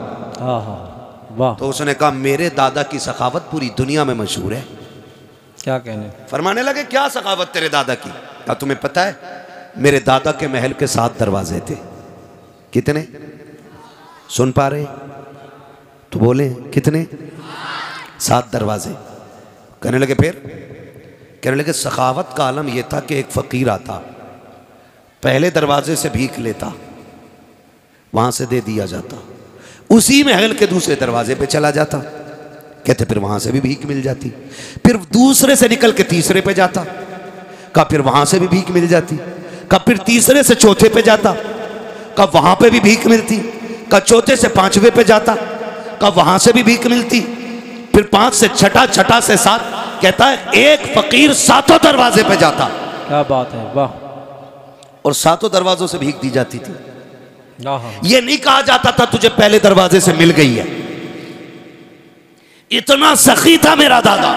हाँ हाँ वाह। तो उसने कहा मेरे दादा की सखावत पूरी दुनिया में मशहूर है। क्या कहने। फरमाने लगे क्या सखावत तेरे दादा की? कहा तुम्हें पता है मेरे दादा के महल के 7 दरवाजे थे। कितने? सुन पा रहे तो बोले कितने? 7 दरवाजे। कहने लगे फिर? कहने लगे सखावत का आलम यह था कि एक फकीर आता, पहले दरवाजे से भीख लेता, वहां से दे दिया जाता, उसी महल के दूसरे दरवाजे पे चला जाता, कहते फिर वहां से भी भीख मिल जाती, फिर दूसरे से निकल के तीसरे पे जाता, कहा फिर वहां से भी भीख मिल जाती, कहा फिर तीसरे से चौथे पे जाता, कहा वहां पे भी भीख मिलती, कहा चौथे से 5वें पे जाता, कहा वहां से भी भीख मिलती, फिर 5 से छठा, छठा से 7, कहता है एक फकीर 7 दरवाजे पे जाता। क्या बात है, वाह। और 7 दरवाजों से भीख दी जाती थी। हाँ। ये नहीं कहा जाता था तुझे पहले दरवाजे से मिल गई है। इतना सखी था मेरा दादा।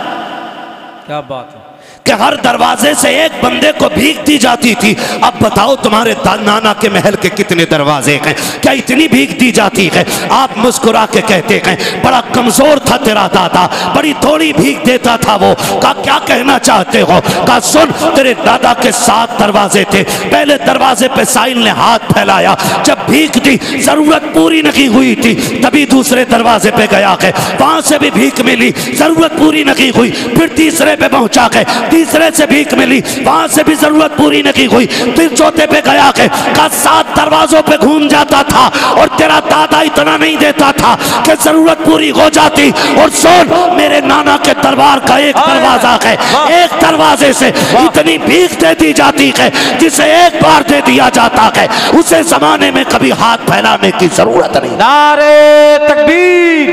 क्या बात है कि हर दरवाजे से एक बंदे को भीख दी जाती थी। अब बताओ तुम्हारे नाना के महल के कितने दरवाजे हैं? क्या इतनी भीख दी जाती है? आप मुस्कुरा के कहते हैं बड़ा कमजोर था तेरा दादा, बड़ी थोड़ी भीख देता था वो। कहा क्या कहना चाहते हो? कहा सुन, तेरे दादा के 7 दरवाजे थे, पहले दरवाजे पे साहिल ने हाथ फैलाया, जब भीख दी जरूरत पूरी नहीं हुई थी, तभी दूसरे दरवाजे पे गया है, वहां से भी भीख मिली, जरूरत पूरी नहीं हुई, फिर तीसरे पे पहुंचा गए, तीसरे से भीख मिली, वहां से भी जरूरत पूरी नहीं हुई, फिर चौथे पे गया के का 7 दरवाजों पे घूम जाता था। और तेरा दादा इतना नहीं देता था कि जरूरत पूरी हो जाती। और सुन, मेरे नाना के दरबार का एक दरवाजा है, एक दरवाजे से इतनी भीख दे दी जाती है जिसे एक बार दे दिया जाता है, उसे जमाने में कभी हाथ फैलाने की जरूरत नहीं। नारे तकबीर,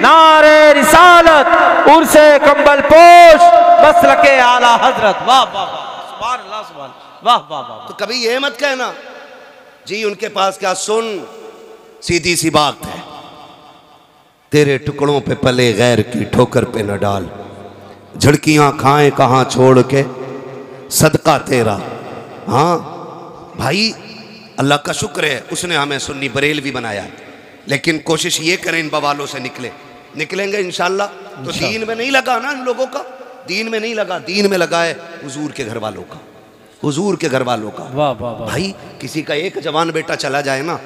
नारे रिसालत, उर्से कंबल पोश मसलके आला हजरत। वाह वाह वाह, सुभान अल्लाह, सुभान, वाह वाह वाह। तो कभी ये मत कहना जी उनके पास क्या, सुन सीधी सी बात है, तेरे टुकड़ों पे पले गैर की ठोकर पे न डाल, झड़कियां खाएं कहाँ छोड़ के सदका तेरा। हाँ भाई, अल्लाह का शुक्र है उसने हमें सुन्नी बरेलवी बनाया है, लेकिन कोशिश ये करें इन बवालों से निकलेंगे इंशाल्लाह। तो दीन में नहीं लगा ना इन लोगों का, दीन में नहीं लगा, दीन में लगा है हुजूर के घर वालों का, हुजूर के घर वालों का। वाह वाह वाह। भाई किसी का एक जवान बेटा चला जाए ना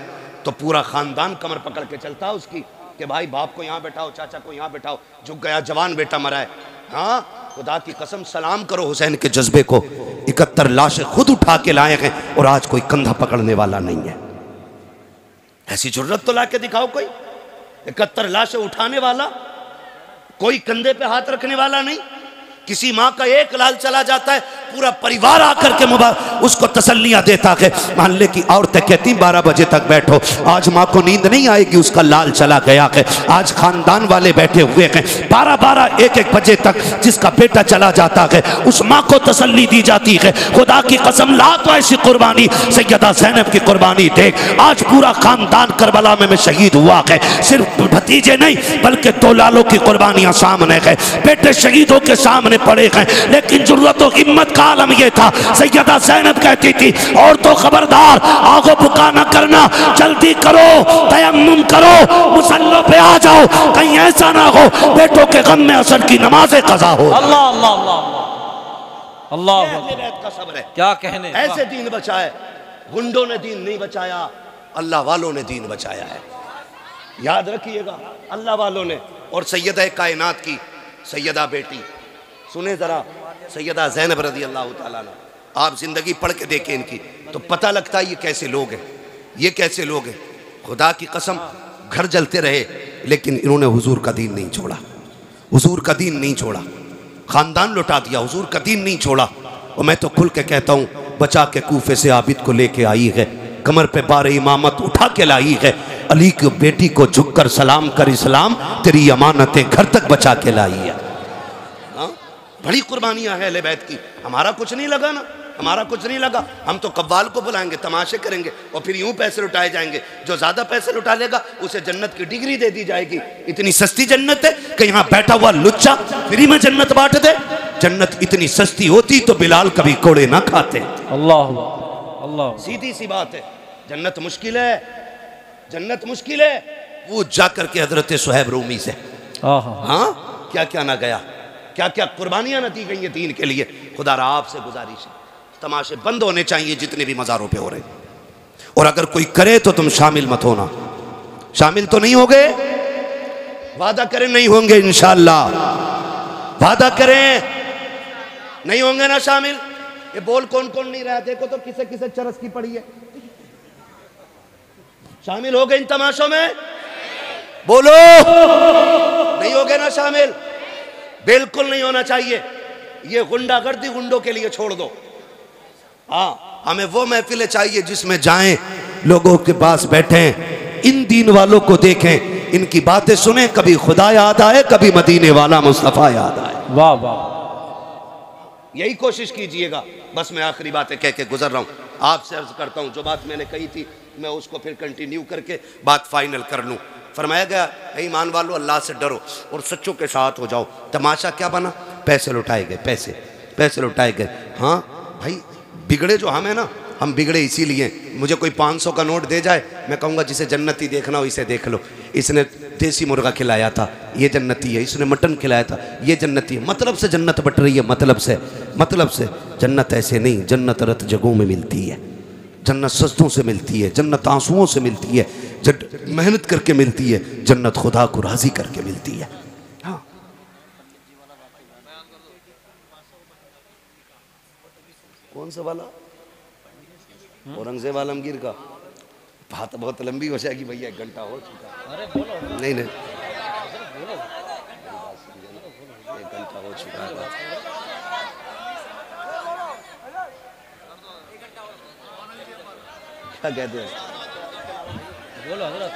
तो पूरा खानदान कमर पकड़ के चलता है उसकी कि भाई बाप को यहाँ बैठाओ, चाचा को यहाँ बैठाओ, झुक गया जवान बेटा मरा है। हाँ खुदा की कसम सलाम करो हुसैन के जज्बे को, 71 लाशें खुद उठा के लाए हैं और आज कोई कंधा पकड़ने वाला नहीं है। ऐसी जरूरत तो ला के दिखाओ कोई, 71 लाशें उठाने वाला, कोई कंधे पे हाथ रखने वाला नहीं। किसी माँ का एक लाल चला जाता है पूरा परिवार आकर के उसको तसल्लियां देता है। मोहल्ले की औरतें कहती 12 बजे तक बैठो, आज माँ को नींद नहीं आएगी, उसका लाल चला गया है। आज खानदान वाले बैठे हुए हैं 12-12 1-1 बजे तक, जिसका बेटा चला जाता है उस माँ को तसल्ली दी जाती है। खुदा की कसम ला तो ऐसी कुर्बानी सैयदा ज़ैनब की कुर्बानी देख, आज पूरा खानदान करबला में शहीद हुआ है। सिर्फ भतीजे नहीं बल्कि 2 लालों की कुर्बानियां सामने है, बेटे शहीदों के सामने पड़े हैं। लेकिन जरूरत और हिम्मत का आलम यह था, सैयदा ज़ैनब कहती थी और तो खबरदार आगो बुका न करना, जल्दी करो, तयम्मुम करो, मुसल्लों पे आ जाओ, कहीं ऐसा ना हो बेटों के गम में असर की नमाज़ें कज़ा हो। अल्लाह अल्लाह अल्लाह अल्लाह, का सब्र है, क्या कहने। ऐसे दीन बचाए, गुंडों ने दीन नहीं बचाया, अल्लाह वालों ने दीन बचाया है। याद रखिएगा, अल्लाह वालों ने। और सैयदा कायनात की सैयदा बेटी, सुने जरा, सैयदा ज़ैनब रज़ी अल्लाह ताला अन्हा, आप जिंदगी पढ़ के देखें इनकी तो पता लगता है ये कैसे लोग हैं, ये कैसे लोग हैं। खुदा की कसम घर जलते रहे लेकिन इन्होंने हुजूर का दीन नहीं छोड़ा, हुजूर का दीन नहीं छोड़ा, खानदान लुटा दिया, हुजूर का दीन नहीं छोड़ा। और मैं तो खुल के कहता हूँ, बचा के कूफे से आबिद को लेके आई है, कमर पे बार इमामत उठा के लाई है, अली की बेटी को झुककर सलाम कर इस्लाम तेरी अमानतें घर तक बचा के लाई है। बड़ी कुर्बानियां हैं अहले बैत की। हमारा कुछ नहीं लगा ना, हमारा कुछ नहीं लगा। हम तो कव्वाल को बुलाएंगे, तमाशे करेंगे और फिर यूं पैसे लुटाए जाएंगे। जो ज्यादा पैसे लुटा लेगा उसे जन्नत की डिग्री दे दी जाएगी। इतनी सस्ती जन्नत है कि यहाँ बैठा हुआ लुच्चा फ्री में जन्नत बांट दे। जन्नत इतनी सस्ती होती तो बिलाल कभी कोड़े ना खाते। अल्लाह अल्लाह, सीधी सी बात है। जन्नत मुश्किल है, जन्नत मुश्किल है। वो जाकर के हजरत सुहैब रूमी से, हाँ क्या क्या ना गया, क्या क्या कुर्बानियां न दी गई हैं दीन के लिए। खुदा रा आपसे गुजारिश है, तमाशे बंद होने चाहिए जितने भी मज़ारों पे हो रहे हैं। और अगर कोई करे तो तुम शामिल मत होना। शामिल तो नहीं होगे, वादा करें नहीं होंगे इंशाअल्लाह, वादा करें नहीं होंगे ना शामिल। ये बोल कौन कौन नहीं रहा, देखो तो किसे किसे चरस की पड़ी है। शामिल हो गए इन तमाशों में, बोलो नहीं होगे ना शामिल, बिल्कुल नहीं होना चाहिए। ये गुंडागर्दी गुंडों के लिए छोड़ दो। हाँ, हमें वो महफिलें चाहिए जिसमें जाएं, लोगों के पास बैठें, इन दीन वालों को देखें, इनकी बातें सुने, कभी खुदा याद आए, कभी मदीने वाला मुस्तफ़ा याद आए। वाह वाह, यही कोशिश कीजिएगा। बस मैं आखिरी बातें कह के गुजर रहा हूँ, आपसे अर्ज करता हूँ जो बात मैंने कही थी मैं उसको फिर कंटिन्यू करके बात फाइनल कर लूँ। फरमाया गया ईमान वालों अल्लाह से डरो और सच्चों के साथ हो जाओ। तमाशा क्या बना, पैसे लुटाए गए, पैसे लुटाए गए। हाँ भाई, बिगड़े जो हम है ना, हम बिगड़े इसीलिए। मुझे कोई 500 का नोट दे जाए, मैं कहूँगा जिसे जन्नती देखना हो इसे देख लो। इसने देसी मुर्गा खिलाया था, ये जन्नती है। इसने मटन खिलाया था, ये जन्नती है। मतलब से जन्नत बट रही है, मतलब से। जन्नत ऐसे नहीं, जन्नत रत जगहों में मिलती है, जन्नत सजदों से मिलती है, जन्नत आंसुओं से मिलती है, मेहनत करके मिलती है, जन्नत खुदा को राजी करके मिलती है। हाँ, कौन सा वाला? औरंगजेब आलमगीर का। बात बहुत लंबी हो जाएगी भैया, 1 घंटा हो चुका। अरे बोलो। नहीं 1 घंटा हो चुका है। क्या कहते हैं? बोलो हजरत।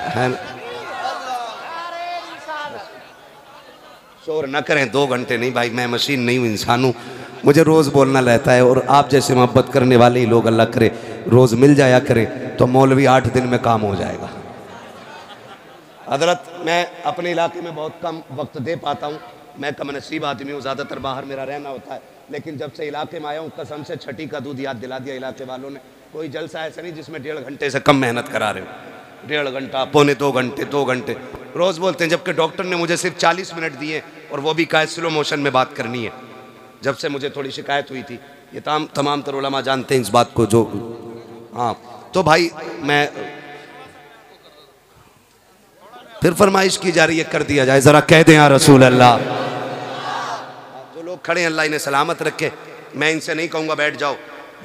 शोर ना करें, 2 घंटे नहीं भाई, मैं मशीन नहीं हूँ, इंसान हूँ, मुझे रोज़ बोलना रहता है। और आप जैसे मोहब्बत करने वाले ही लोग अल्लाह करे रोज़ मिल जाया करें तो मौलवी 8 दिन में काम हो जाएगा। हजरत मैं अपने इलाके में बहुत कम वक्त दे पाता हूँ, मैं कम नसीब आदमी हूँ, ज़्यादातर बाहर मेरा रहना होता है, लेकिन जब से इलाके में आया हूँ कसम से छठी का दूध याद दिला दिया इलाके वालों ने। कोई जलसा ऐसा नहीं जिसमें 1.5 घंटे से कम मेहनत करा रहे हो, 1.5 घंटा, पौने 2 घंटे, 2 घंटे रोज़ बोलते हैं, जबकि डॉक्टर ने मुझे सिर्फ 40 मिनट दिए और वो भी कहा स्लो मोशन में बात करनी है। जब से मुझे थोड़ी शिकायत हुई थी, ये तमाम तर उलमा जानते हैं इस बात को जो, हाँ तो भाई मैं फिर फरमाइश की जा रही है, कर दिया जाए, ज़रा कह दें या रसूल अल्लाह। जो लोग खड़े हैं अल्लाह इन्हें सलामत रखे, मैं इनसे नहीं कहूँगा बैठ जाओ,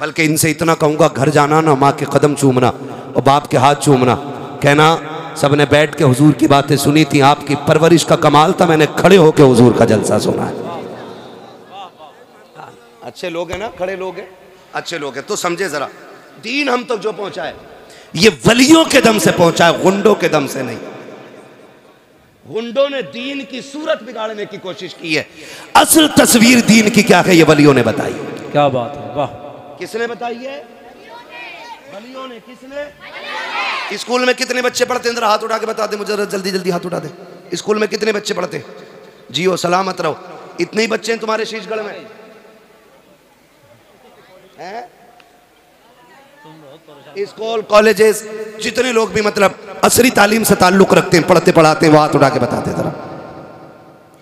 बल्कि इनसे इतना कहूँगा घर जाना ना माँ के कदम चूमना और बाप के हाथ चूमना, कहना सब ने बैठ के हुजूर की बातें सुनी थी, आपकी परवरिश का कमाल था, मैंने खड़े होकर हुजूर का जलसा सुना है। अच्छे लोग हैं ना, खड़े लोग हैं, अच्छे लोग हैं, तो समझे ज़रा दीन हम तक जो पहुँचा है ये वलियों के दम से पहुँचा है, गुंडों के दम से नहीं। गुंडों ने दीन की सूरत बिगाड़ने की कोशिश की है, असल तस्वीर दीन की क्या है ये वलियों ने बताई। क्या बात है, वाह। किसने बताई है? वलियों ने। किसने? स्कूल में कितने बच्चे पढ़ते हैं? जरा हाथ उठा के बता दे मुझे, जल्दी जल्दी हाथ उठा दे। स्कूल में कितने बच्चे पढ़ते हैं? जियो सलामत रहो। इतने ही बच्चे हैं तुम्हारे शीशगढ़ में हैं? स्कूल कॉलेजेस जितने लोग भी मतलब असरी तालीम से ताल्लुक़ रखते हैं, पढ़ते पढ़ाते हैं, वो हाथ उठा के बताते हैं जरा।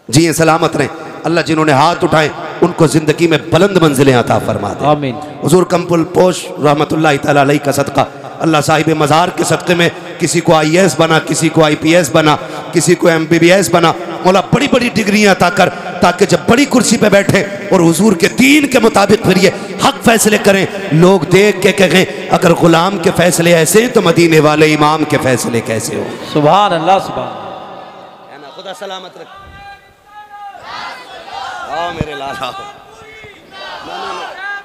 जी सलामत रहें, अल्लाह जिन्होंने हाथ उठाए उनको ज़िंदगी में बुलंद मंजिलें अता फरमा दे, आमीन। हुजूर कंपुल पोश रहमतुल्लाह तआला अलैह का सदका, अल्लाह साहिब मज़ार के सदक़े में किसी को IAS बना, किसी को IPS बना, किसी को MBBS बना, मौला बड़ी बड़ी डिग्रियाँ अता कर, ताकि जब बड़ी कुर्सी पे बैठे और हुजूर के दीन के मुताबिक फिर ये हक फैसले करें, लोग देख के कहें अगर गुलाम के फैसले ऐसे हैं तो मदीने वाले इमाम के फैसले कैसे हो। सुभान अल्लाह, सुभान। है ना, खुदा सलामत रखे। आओ मेरे लाल आओ,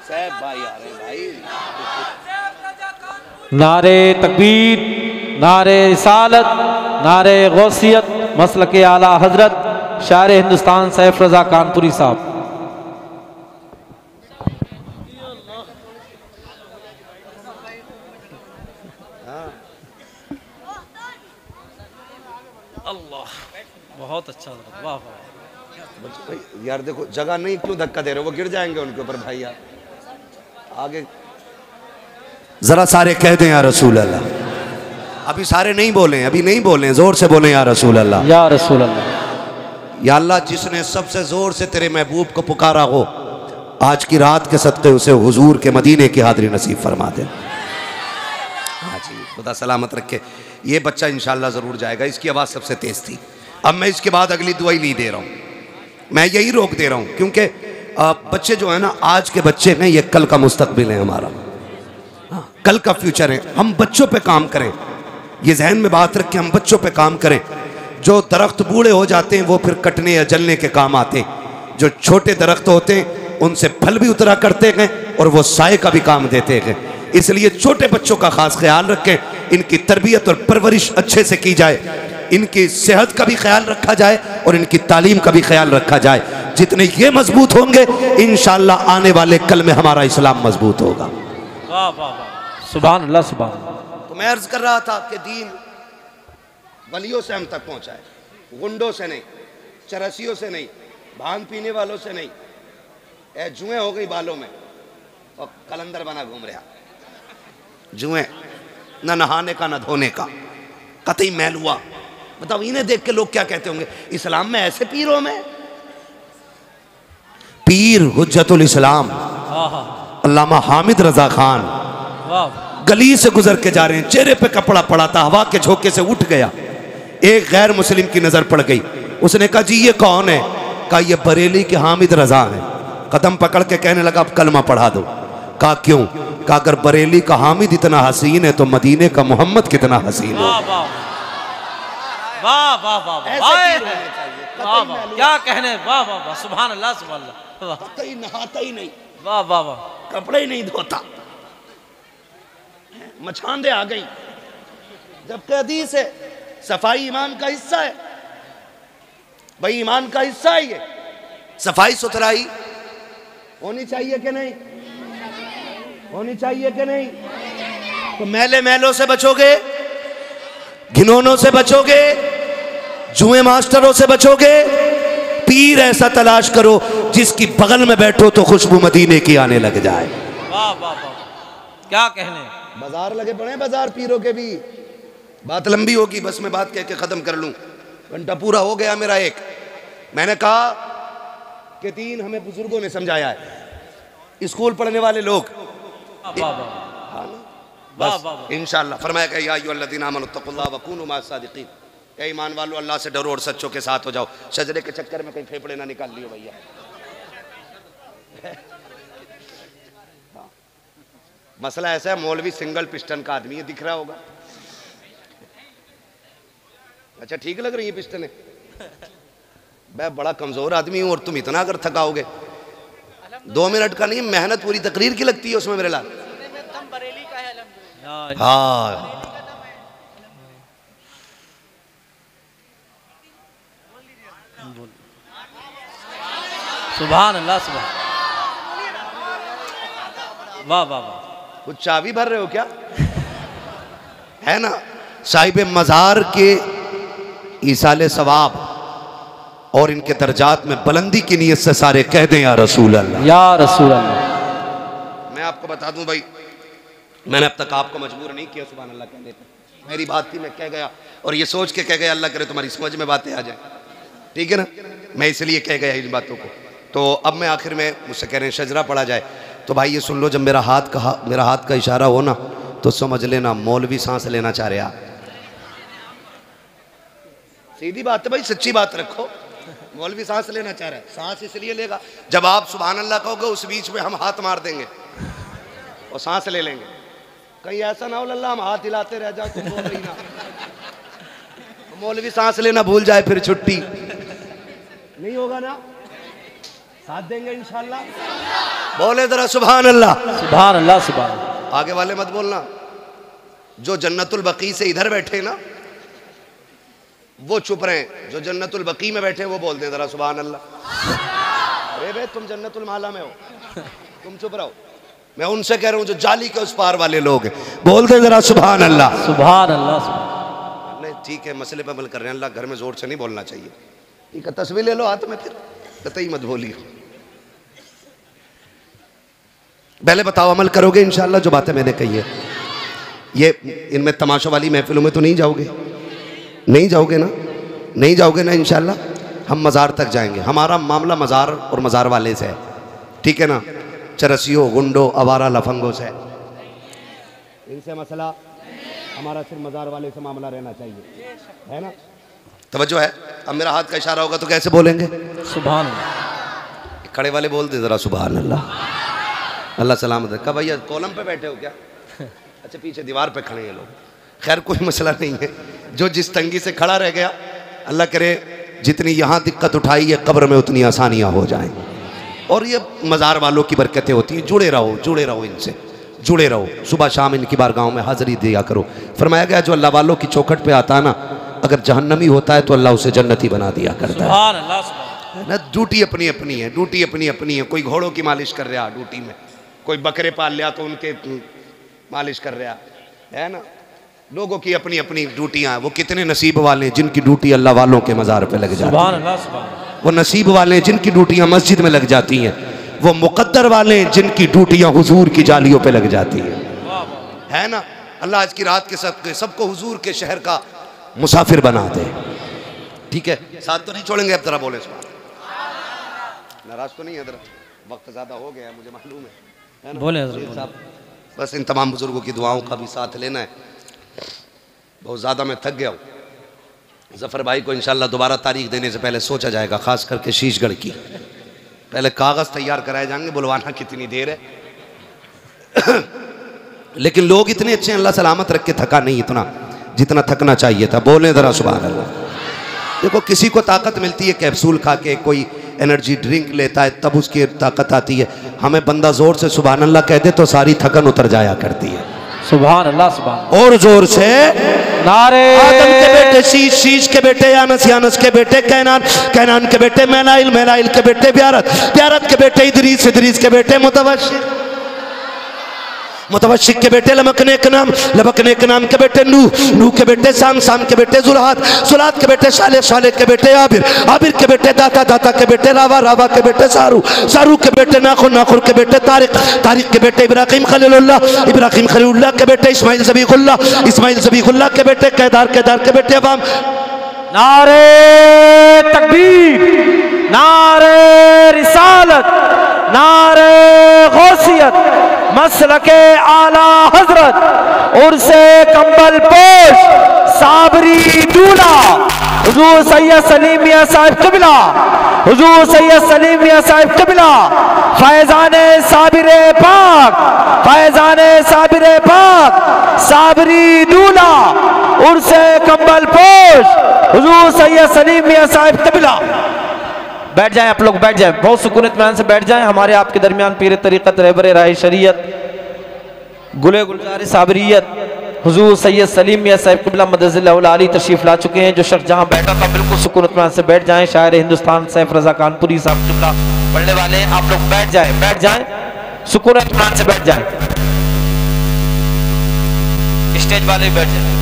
साहब भाई आ रहे हैं भाई। नारे तकबीर, नारे रिसालत, नारे गौसियत, मसलक आला हजरत शायर हिंदुस्तान सैफ रजा कानपुरी साहब। अल्लाह, बहुत अच्छा लगा, वाह वाह। यार देखो जगह नहीं, क्यों धक्का दे रहे हो, वो गिर जाएंगे उनके ऊपर भाई। यार आगे जरा सारे कह दें या रसूल अल्लाह। अभी सारे नहीं बोले, अभी नहीं बोले, जोर से बोले या रसूल अल्लाह, या रसूल अल्लाह। या अल्लाह जिसने सबसे जोर से तेरे महबूब को पुकारा हो, आज की रात के सदक़े उसे हुजूर के मदीने की हाज़िरी नसीब फरमा दे। हाँ जी, खुदा सलामत रखे। ये बच्चा इंशाल्लाह ज़रूर जाएगा, इसकी आवाज़ सबसे तेज़ थी। अब मैं इसके बाद अगली दुआई नहीं दे रहा हूँ, मैं यही रोक दे रहा हूँ, क्योंकि बच्चे जो है ना आज के बच्चे हैं, ये कल का मुस्तकबिल है हमारा, कल का फ्यूचर है। हम बच्चों पे काम करें, ये जहन में बात रख के हम बच्चों पे काम करें। जो दरख्त बूढ़े हो जाते हैं वो फिर कटने या जलने के काम आते हैं, जो छोटे दरख्त होते हैं उनसे फल भी उतरा करते हैं और वो साए का भी काम देते हैं। इसलिए छोटे बच्चों का खास ख्याल रखें, इनकी तरबियत और परवरिश अच्छे से की जाए, इनकी सेहत का भी ख्याल रखा जाए और इनकी तालीम का भी ख्याल रखा जाए। जितने ये मजबूत होंगे इंशाअल्लाह आने वाले कल में हमारा इस्लाम मजबूत होगा। वाह वाह वाह, सुभान अल्लाह, सुभान। तो मैं अर्ज कर रहा था कि दीन वलियों से हम तक पहुंचा है, गुंडों से नहीं, चरसियों से नहीं, भांग पीने वालों से नहीं। ए जुएं हो गई बालों में और कलंदर बना घूम रहा, जुएं न नहाने का न धोने का, कतई मैल हुआ। बताओ इन्हें देख के लोग क्या कहते होंगे, इस्लाम में ऐसे पीरों में? पीर हुज्जतुल इस्लाम अल्लामा हामिद रजा खान गली से गुजर के जा रहे हैं, चेहरे पे कपड़ा पड़ा था, हवा के झोंके से उठ गया। एक गैर मुस्लिम की नजर पड़ गई, उसने कहा जी ये कौन है? कहा ये बरेली के हामिद रजा हैं। कदम पकड़ के कहने लगा अब कलमा पढ़ा दो। कहा क्यों? कहा अगर बरेली का हामिद इतना हसीन है तो मदीने का मोहम्मद कितना हसीन है। वाह वाह वाह वाह वाह, क्या कहने, वाह वाह वाह, सुभान अल्लाह, सुभान अल्लाह। कहीं नहाता ही नहीं, वाह वाह वाह, कपड़े ही नहीं धोता, मछांदे आ गई। जबकि हदीस है सफाई ईमान का हिस्सा है। भाई ईमान का हिस्सा है ये। सफाई सुथराई होनी चाहिए कि नहीं? होनी चाहिए कि नहीं? तो मैले मैलों से बचोगे, घिनौनों से बचोगे, जुए मास्टरों से बचोगे। पीर ऐसा तलाश करो जिसकी बगल में बैठो तो खुशबू मदीने की आने लग जाए। वाह वाह वाह, क्या कहने। बाजार लगे पड़े, बाजार पीरों के भी। बात लंबी होगी, बस मैं बात कह के खत्म कर लूं, घंटा पूरा हो गया मेरा। एक मैंने कहा कि 3 हमें बुजुर्गों ने समझाया है, स्कूल पढ़ने वाले लोग। वाह वाह वाह वाह, इंशाअल्लाह फरमाया कि या अय्युहल्लज़ीना आमनु तक़ुल्लाह व कूनू मअस सादिक़ीन, ए ईमान वालों अल्लाह से डरो और सच्चों के साथ हो जाओ। शजरे के चक्कर में कहीं फेफड़े ना निकाल लियो भैया। मसला ऐसा है, मौलवी सिंगल पिस्टन का आदमी है, दिख रहा होगा। अच्छा ठीक लग रही है पिस्टन? मैं बड़ा कमजोर आदमी हूं और तुम इतना अगर थकाओगे। 2 मिनट का नहीं, मेहनत पूरी तकरीर की लगती है उसमें मेरे लाल। हाँ सुभान अल्लाह, सुभान। वाह वाह वाह, कुछ चाबी भर रहे हो क्या? है ना, साहिब मज़ार के ईसाले सवाब और इनके दर्जात में बुलंदी की नीयत से सारे कह दें या रसूल अल्लाह, या रसूल अल्लाह। मैं आपको बता दूं भाई, मैंने अब तक आपको मजबूर नहीं किया सुभान अल्लाह कहने पर। मेरी बात थी, मैं कह गया और ये सोच के कह गया अल्लाह करे तुम्हारी समझ में बातें आ जाए, ठीक है ना। मैं इसलिए कह गया इन बातों को। तो अब मैं आखिर में मुझसे कह रहे हैं शजरा पढ़ा जाए, तो भाई ये सुन लो, जब मेरा हाथ का इशारा हो ना तो समझ लेना मौलवी सांस लेना चाह रहे। सीधी बात है भाई, सच्ची बात रखो। मौलवी सांस लेना चाह रहा है, सांस इसलिए लेगा जब आप सुभान अल्लाह कहोगे, उस बीच में हम हाथ मार देंगे और सांस ले लेंगे। कहीं ऐसा ना हो लल्ला हम हाथ हिलाते रह जाए, तुम बोल रही ना, मौलवी सांस लेना भूल जाए, फिर छुट्टी नहीं होगा ना। साथ देंगे इंशाल्लाह। बोले जरा सुभान अल्लाह, सुभान अल्लाह, सुभान। आगे वाले मत बोलना, जो जन्नतुल बकी से इधर बैठे ना वो चुप रहे, जो जन्नतुल बकी में बैठे वो बोल दें जरा सुभान अल्लाह। अरे भाई तुम जन्नतुल माला में हो, तुम चुप रहो। मैं उनसे कह रहा हूँ जो जाली के उस पार वाले लोग हैं, बोल दे जरा सुभान अल्लाह, सुभान अल्लाह, सुभान। नहीं ठीक है, मसले पर अमल कर रहे हैं। अल्लाह घर में जोर से नहीं बोलना चाहिए, ठीक है। तस्वीर ले लो हाथ में, फिर कतई मत बोलिए। पहले बताओ अमल करोगे इंशाल्लाह जो बातें मैंने कही है? ये इनमें तमाशा वाली महफिलों में तो नहीं जाओगे? नहीं जाओगे ना? नहीं जाओगे ना इंशाल्लाह? हम मज़ार तक जाएंगे। हमारा मामला मज़ार और मज़ार वाले से है, ठीक है ना। चरसियों, गुंडों, आवारा लफंगों से इनसे मसला हमारा सिर्फ मज़ार वाले से मामला रहना चाहिए, है ना। तवज्जो है। अब मेरा हाथ का इशारा होगा तो कैसे बोलेंगे? सुभान अल्लाह। खड़े वाले बोल दे जरा सुभान अल्लाह, अल्लाह सलामत है। कब भैया कॉलम पे बैठे हो क्या? अच्छा पीछे दीवार पे खड़े हैं लोग। खैर कोई मसला नहीं है, जो जिस तंगी से खड़ा रह गया, अल्लाह करे जितनी यहाँ दिक्कत उठाई है कब्र में उतनी आसानियाँ हो जाएं। और ये मज़ार वालों की बरकतें होती हैं। जुड़े रहो इनसे, जुड़े रहो। सुबह शाम इनकी बारगाहों में हाज़िरी दिया करो। फरमाया गया जो अल्लाह वालों की चौखट पे आता है ना, अगर जहन्नमी होता है तो अल्लाह उसे जन्नती बना दिया करता है। सुभान अल्लाह, सुभान। ना ड्यूटी अपनी अपनी है, ड्यूटी अपनी अपनी है। कोई घोड़ों की मालिश कर रहा ड्यूटी में, कोई बकरे पाल लिया तो उनके मालिश कर रहा है ना। लोगों की अपनी अपनी ड्यूटियां हैं। वो कितने नसीब वाले हैं जिनकी ड्यूटी अल्लाह वालों के मज़ार पे लग जाती है। सुभान अल्लाह, सुभान। वो नसीब वाले हैं जिनकी ड्यूटियां मस्जिद में लग जाती हैं। वो मुकद्दर वाले हैं जिनकी ड्यूटियां हुजूर की जालियों पे लग जाती हैं, है ना। अल्लाह आज की रात के सबको हुजूर के शहर का मुसाफिर बना दे, ठीक है। साथ तो नहीं छोड़ेंगे अब, जरा बोले नाराज तो नहीं है? जरा वक्त ज़्यादा हो गया है मुझे मालूम है ना। बोले साहब बस इन तमाम बुजुर्गों की दुआओं का भी साथ लेना है। बहुत ज़्यादा मैं थक गया हूँ। ज़फ़र भाई को इंशाल्लाह दोबारा तारीख देने से पहले सोचा जाएगा, ख़ास करके शीशगढ़ की। पहले कागज़ तैयार कराए जाएंगे, बुलवाना कितनी देर है। लेकिन लोग इतने अच्छे हैं, अल्लाह सलामत रख के थका नहीं इतना जितना थकना चाहिए था। बोलें ज़रा सुभान अल्लाह। देखो किसी को ताकत मिलती है कैप्सूल खा के, कोई एनर्जी ड्रिंक लेता है तब उसकी ताकत आती है। हमें बंदा ज़ोर से सुभान अल्लाह कह दे तो सारी थकन उतर जाया करती है। सुभान अल्लाह, सुभान। और जोर से नारे आदम के बेटे बेटे शीश, शीश के बेटे यानस, यानस के बेटे कैनान, कैनान के बेटे मैलाइल, मैलाइल के बेटे ब्यारत, ब्यारत के बेटे इदरीस, इदरीस के बेटे मुतवशिक, मुतवशिक के बेटे लमकने के नाम, लमकने के नाम के बेटे नूह, नूह के बेटे साम, साम के बेटे जुलहात, जुलहात के बेटे शाले, शाले के बेटे आबिर, आबिर के बेटे दाता, दाता के बेटे रावा, रावा के बेटे सारू, सारू के बेटे नाखुर, नाखुर के बेटे तारिक, तारिक के बेटे इब्राहिम खलीलुल्लाह, इब्राहिम खलीलुल्लाह के बेटे इस्माइल ज़बीहुल्लाह, इस्माइल ज़बीहुल्लाह के बेटे केदार, केदार के बेटे अवाम। नारे तकबीर, नारे रिसालत, नारे गौसियत, मसलके आला हजरत उर्से कंबल पोश साबरी दूल्हा हुजूर सैयद सलीम मियां साहिब क़िबला, हुजूर सैयद सलीम मियां साहिब क़िबला, फैज़ाने साबिरे पाक, फैज़ाने साबिरे पाक, साबरी दूल्हा उर्से कंबल पोश हुजूर सैयद सलीम मियां साहिब क़िबला। बैठ जाएं आप लोग, बैठ जाएं, बहुत सुकून इत्मीनान से बैठ जाएं। हमारे आपके दरमियान पीर तरीक़त रहबर राह शरीयत गुले गुलजार साबरियत हुजूर सैयद सलीम मियां साहिब क़िबला मदज़िल्लाहुल आली तशरीफ़ ला चुके हैं। जो शख्स जहां बैठा था बिल्कुल सुकून इत्मीनान से बैठ जाएं। शायर हिंदुस्तान सैफ रज़ा कानपुरी साहब क़िबला पढ़ने वाले हैं, आप लोग बैठ जाएं, बैठ जाएं, सुकून इत्मीनान से बैठ जाएं। स्टेज वाले बैठ जाएं।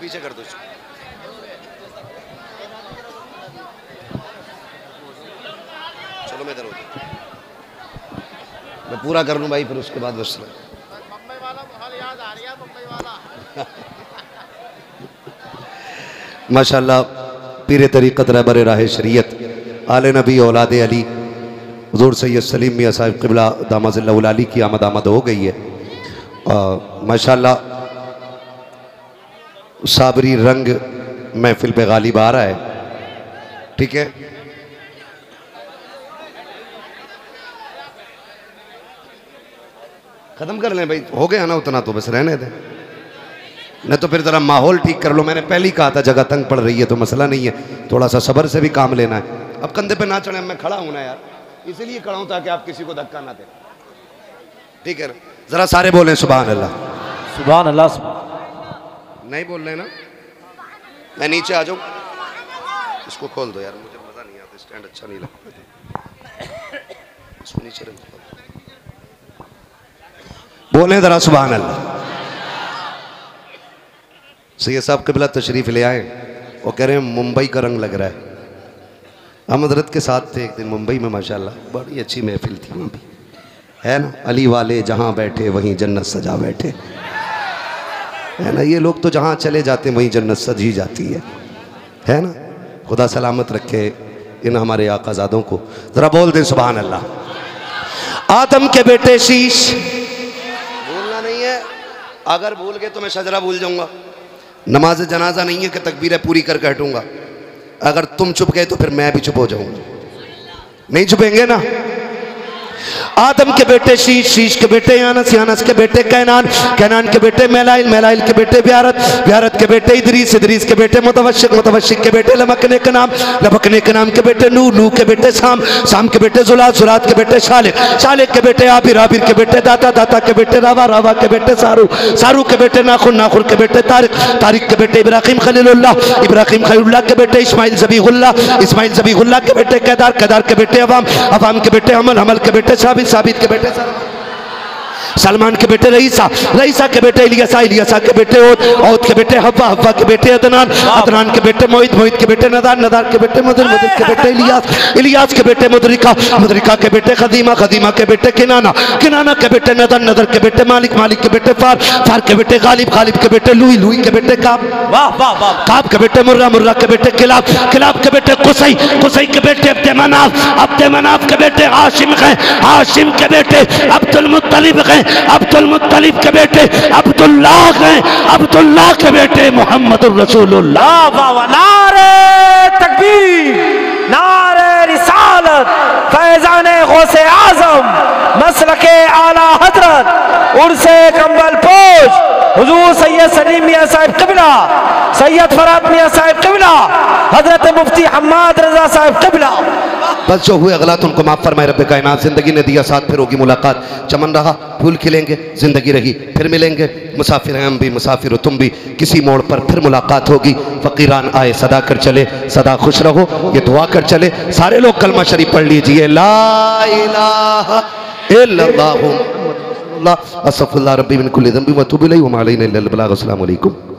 पीछे कर दो, चलो मैं इधर मैं पूरा कर लूँ भाई, फिर उसके बाद बस मुंबई वाला मुहाल याद आ रही है, मुंबई वाला। माशाअल्लाह पीर तरीक़त रहबर राह शरीयत आले नबी औलाद अली हुज़ूर सैयद सलीम मियां साहिब क़िबला दामज़िल्लाहुल आली की आमद आमद हो गई है। माशाअल्लाह साबरी रंग महफिल पे गालिब आ रहा है, ठीक है। ख़त्म कर लें भाई, हो गया ना उतना, तो बस रहने दें, नहीं तो फिर ज़रा माहौल ठीक कर लो। मैंने पहले ही कहा था जगह तंग पड़ रही है तो मसला नहीं है, थोड़ा सा सब्र से भी काम लेना है। अब कंधे पे ना चढ़े, मैं खड़ा हूं ना यार, इसीलिए खड़ा हूं ताकि आप किसी को धक्का ना दें, ठीक है। ज़रा सारे बोलें सुभान अल्लाह, सुभान अल्लाह। नहीं बोल रहे ना, मैं नीचे आ जाऊं, इसको खोल दो यार, मुझे मज़ा नहीं आता, स्टैंड अच्छा नहीं लगता, इसको नीचे रख दो। बोले ज़रा सुभान अल्लाह। सैयद साहब क़िबला तशरीफ़ ले आए और कह रहे हैं मुंबई का रंग लग रहा है। हम हज़रत के साथ थे एक दिन मुंबई में, माशाल्लाह बड़ी अच्छी महफिल थी वहाँ भी, है ना। अली वाले जहाँ बैठे वहीं जन्नत सजा बैठे, है ना। ये लोग तो जहाँ चले जाते हैं वहीं जन्नत सजी जाती है ना। खुदा सलामत रखे इन हमारे आकाज़ादों को। ज़रा बोल दें सुभान अल्लाह। आदम के बेटे शीश, भूलना नहीं है, अगर भूल गए तो मैं शजरा भूल जाऊंगा। नमाज जनाजा नहीं है कि तकबीरें पूरी करके हटूंगा, अगर तुम चुप गए तो फिर मैं भी चुप हो जाऊंगा। नहीं चुपेंगे ना। आदम के बेटे शीश, शीश के बेटे यानस, यानस के बेटे कैनान, कैनान के बेटे मैलाइल, मैलाइल के बेटे ब्यारत, ब्यारत के बेटे इदरीस, इदरीस के बेटे मुतवशिक, मुतवशिक के बेटे लमकने के नाम, लमकने के नाम के बेटे नूह, नूह के बेटे साम, साम के बेटे जुलात, जुलात के बेटे शालिक, शालिक के बेटे आबिर, आबिर के बेटे दाता, दाता के बेटे रावा, रावा के बेटे सारू, सारू के बेटे नाखुर, नाखुर के बेटे तारिक, तारिक के बेटे इब्राहिम खलीलुल्लाह, इब्राहिम खलीलुल्लाह के बेटे इस्माइल ज़बीहुल्लाह, इस्माइल ज़बीहुल्लाह के बेटे केदार, केदार के बेटे अवाम, अवाम के बेटे अमल, अमल के बेटे साबित, साबित के बेटे सलमान के बेटे रईसा, रईसा के बेटे इलियासा, इलियासा के बेटे औद, औद के बेटे हव्वा, हव्वा के बेटे अदनान, अदनान के बेटे मोहित, मोहित के बेटे नदार, नदार के बेटे मुदर, मुदर के बेटे इलियास, इलियास के बेटे मुदरिका, मुदरिका के बेटे खदीमा, खदीमा के बेटे किनाना, किनाना के बेटे नदर, नदर के बेटे मालिक, मालिक के बेटे फार, फार के बेटे गालिब, गालिब के बेटे लुई, लुई के बेटे काब, वाह वाह वाह। काब के बेटे मुर्रा, मुर्रा के बेटे किलाब, किलाब के बेटे कुसई, कुसई के बेटे अब्दे मनाफ, अब्दे मनाफ के बेटे हाशिम हैं, हाशिम के बेटे अब्दुल मुत्तलिब हैं, अब्दुल मुत्तलिब के बेटे अब्दुल्लाह हैं, अब्दुल्लाह के बेटे मोहम्मद रसूलुल्लाह। वाह वाह। नारे तकबीर, नारे रिसालत, फैज़ाने गौसे आज़म, मसलके आला हजरत, उर्से कंबल पोश हुजूर सैयद सलीम मियां साहिब क़िबला, सैयद फरात मियां साहिब क़िबला, हजरत मुफ्ती हम्माद रजा साहिब क़िबला। बस जो हुए गलत उनको माफ़ फरमाए रब कायनात। ज़िंदगी ने दिया साथ, फिर होगी मुलाकात। चमन रहा, फूल खिलेंगे, ज़िंदगी रही, फिर मिलेंगे। मुसाफिर हैं हम भी, मुसाफिर हो तुम भी, किसी मोड़ पर फिर मुलाकात होगी। फ़कीरान आए सदा कर चले, सदा खुश रहो, ये दुआ कर चले। सारे लोग कलमा शरीफ पढ़ लीजिए, ला इलाहा इल्लल्लाहु अस्सलाफुल्लाह रब्बी मिन कुल्ली ज़ंबि व अतूबु इलैहि व मा अलैना इल्लल बलाग। अस्सलामु अलैकुम।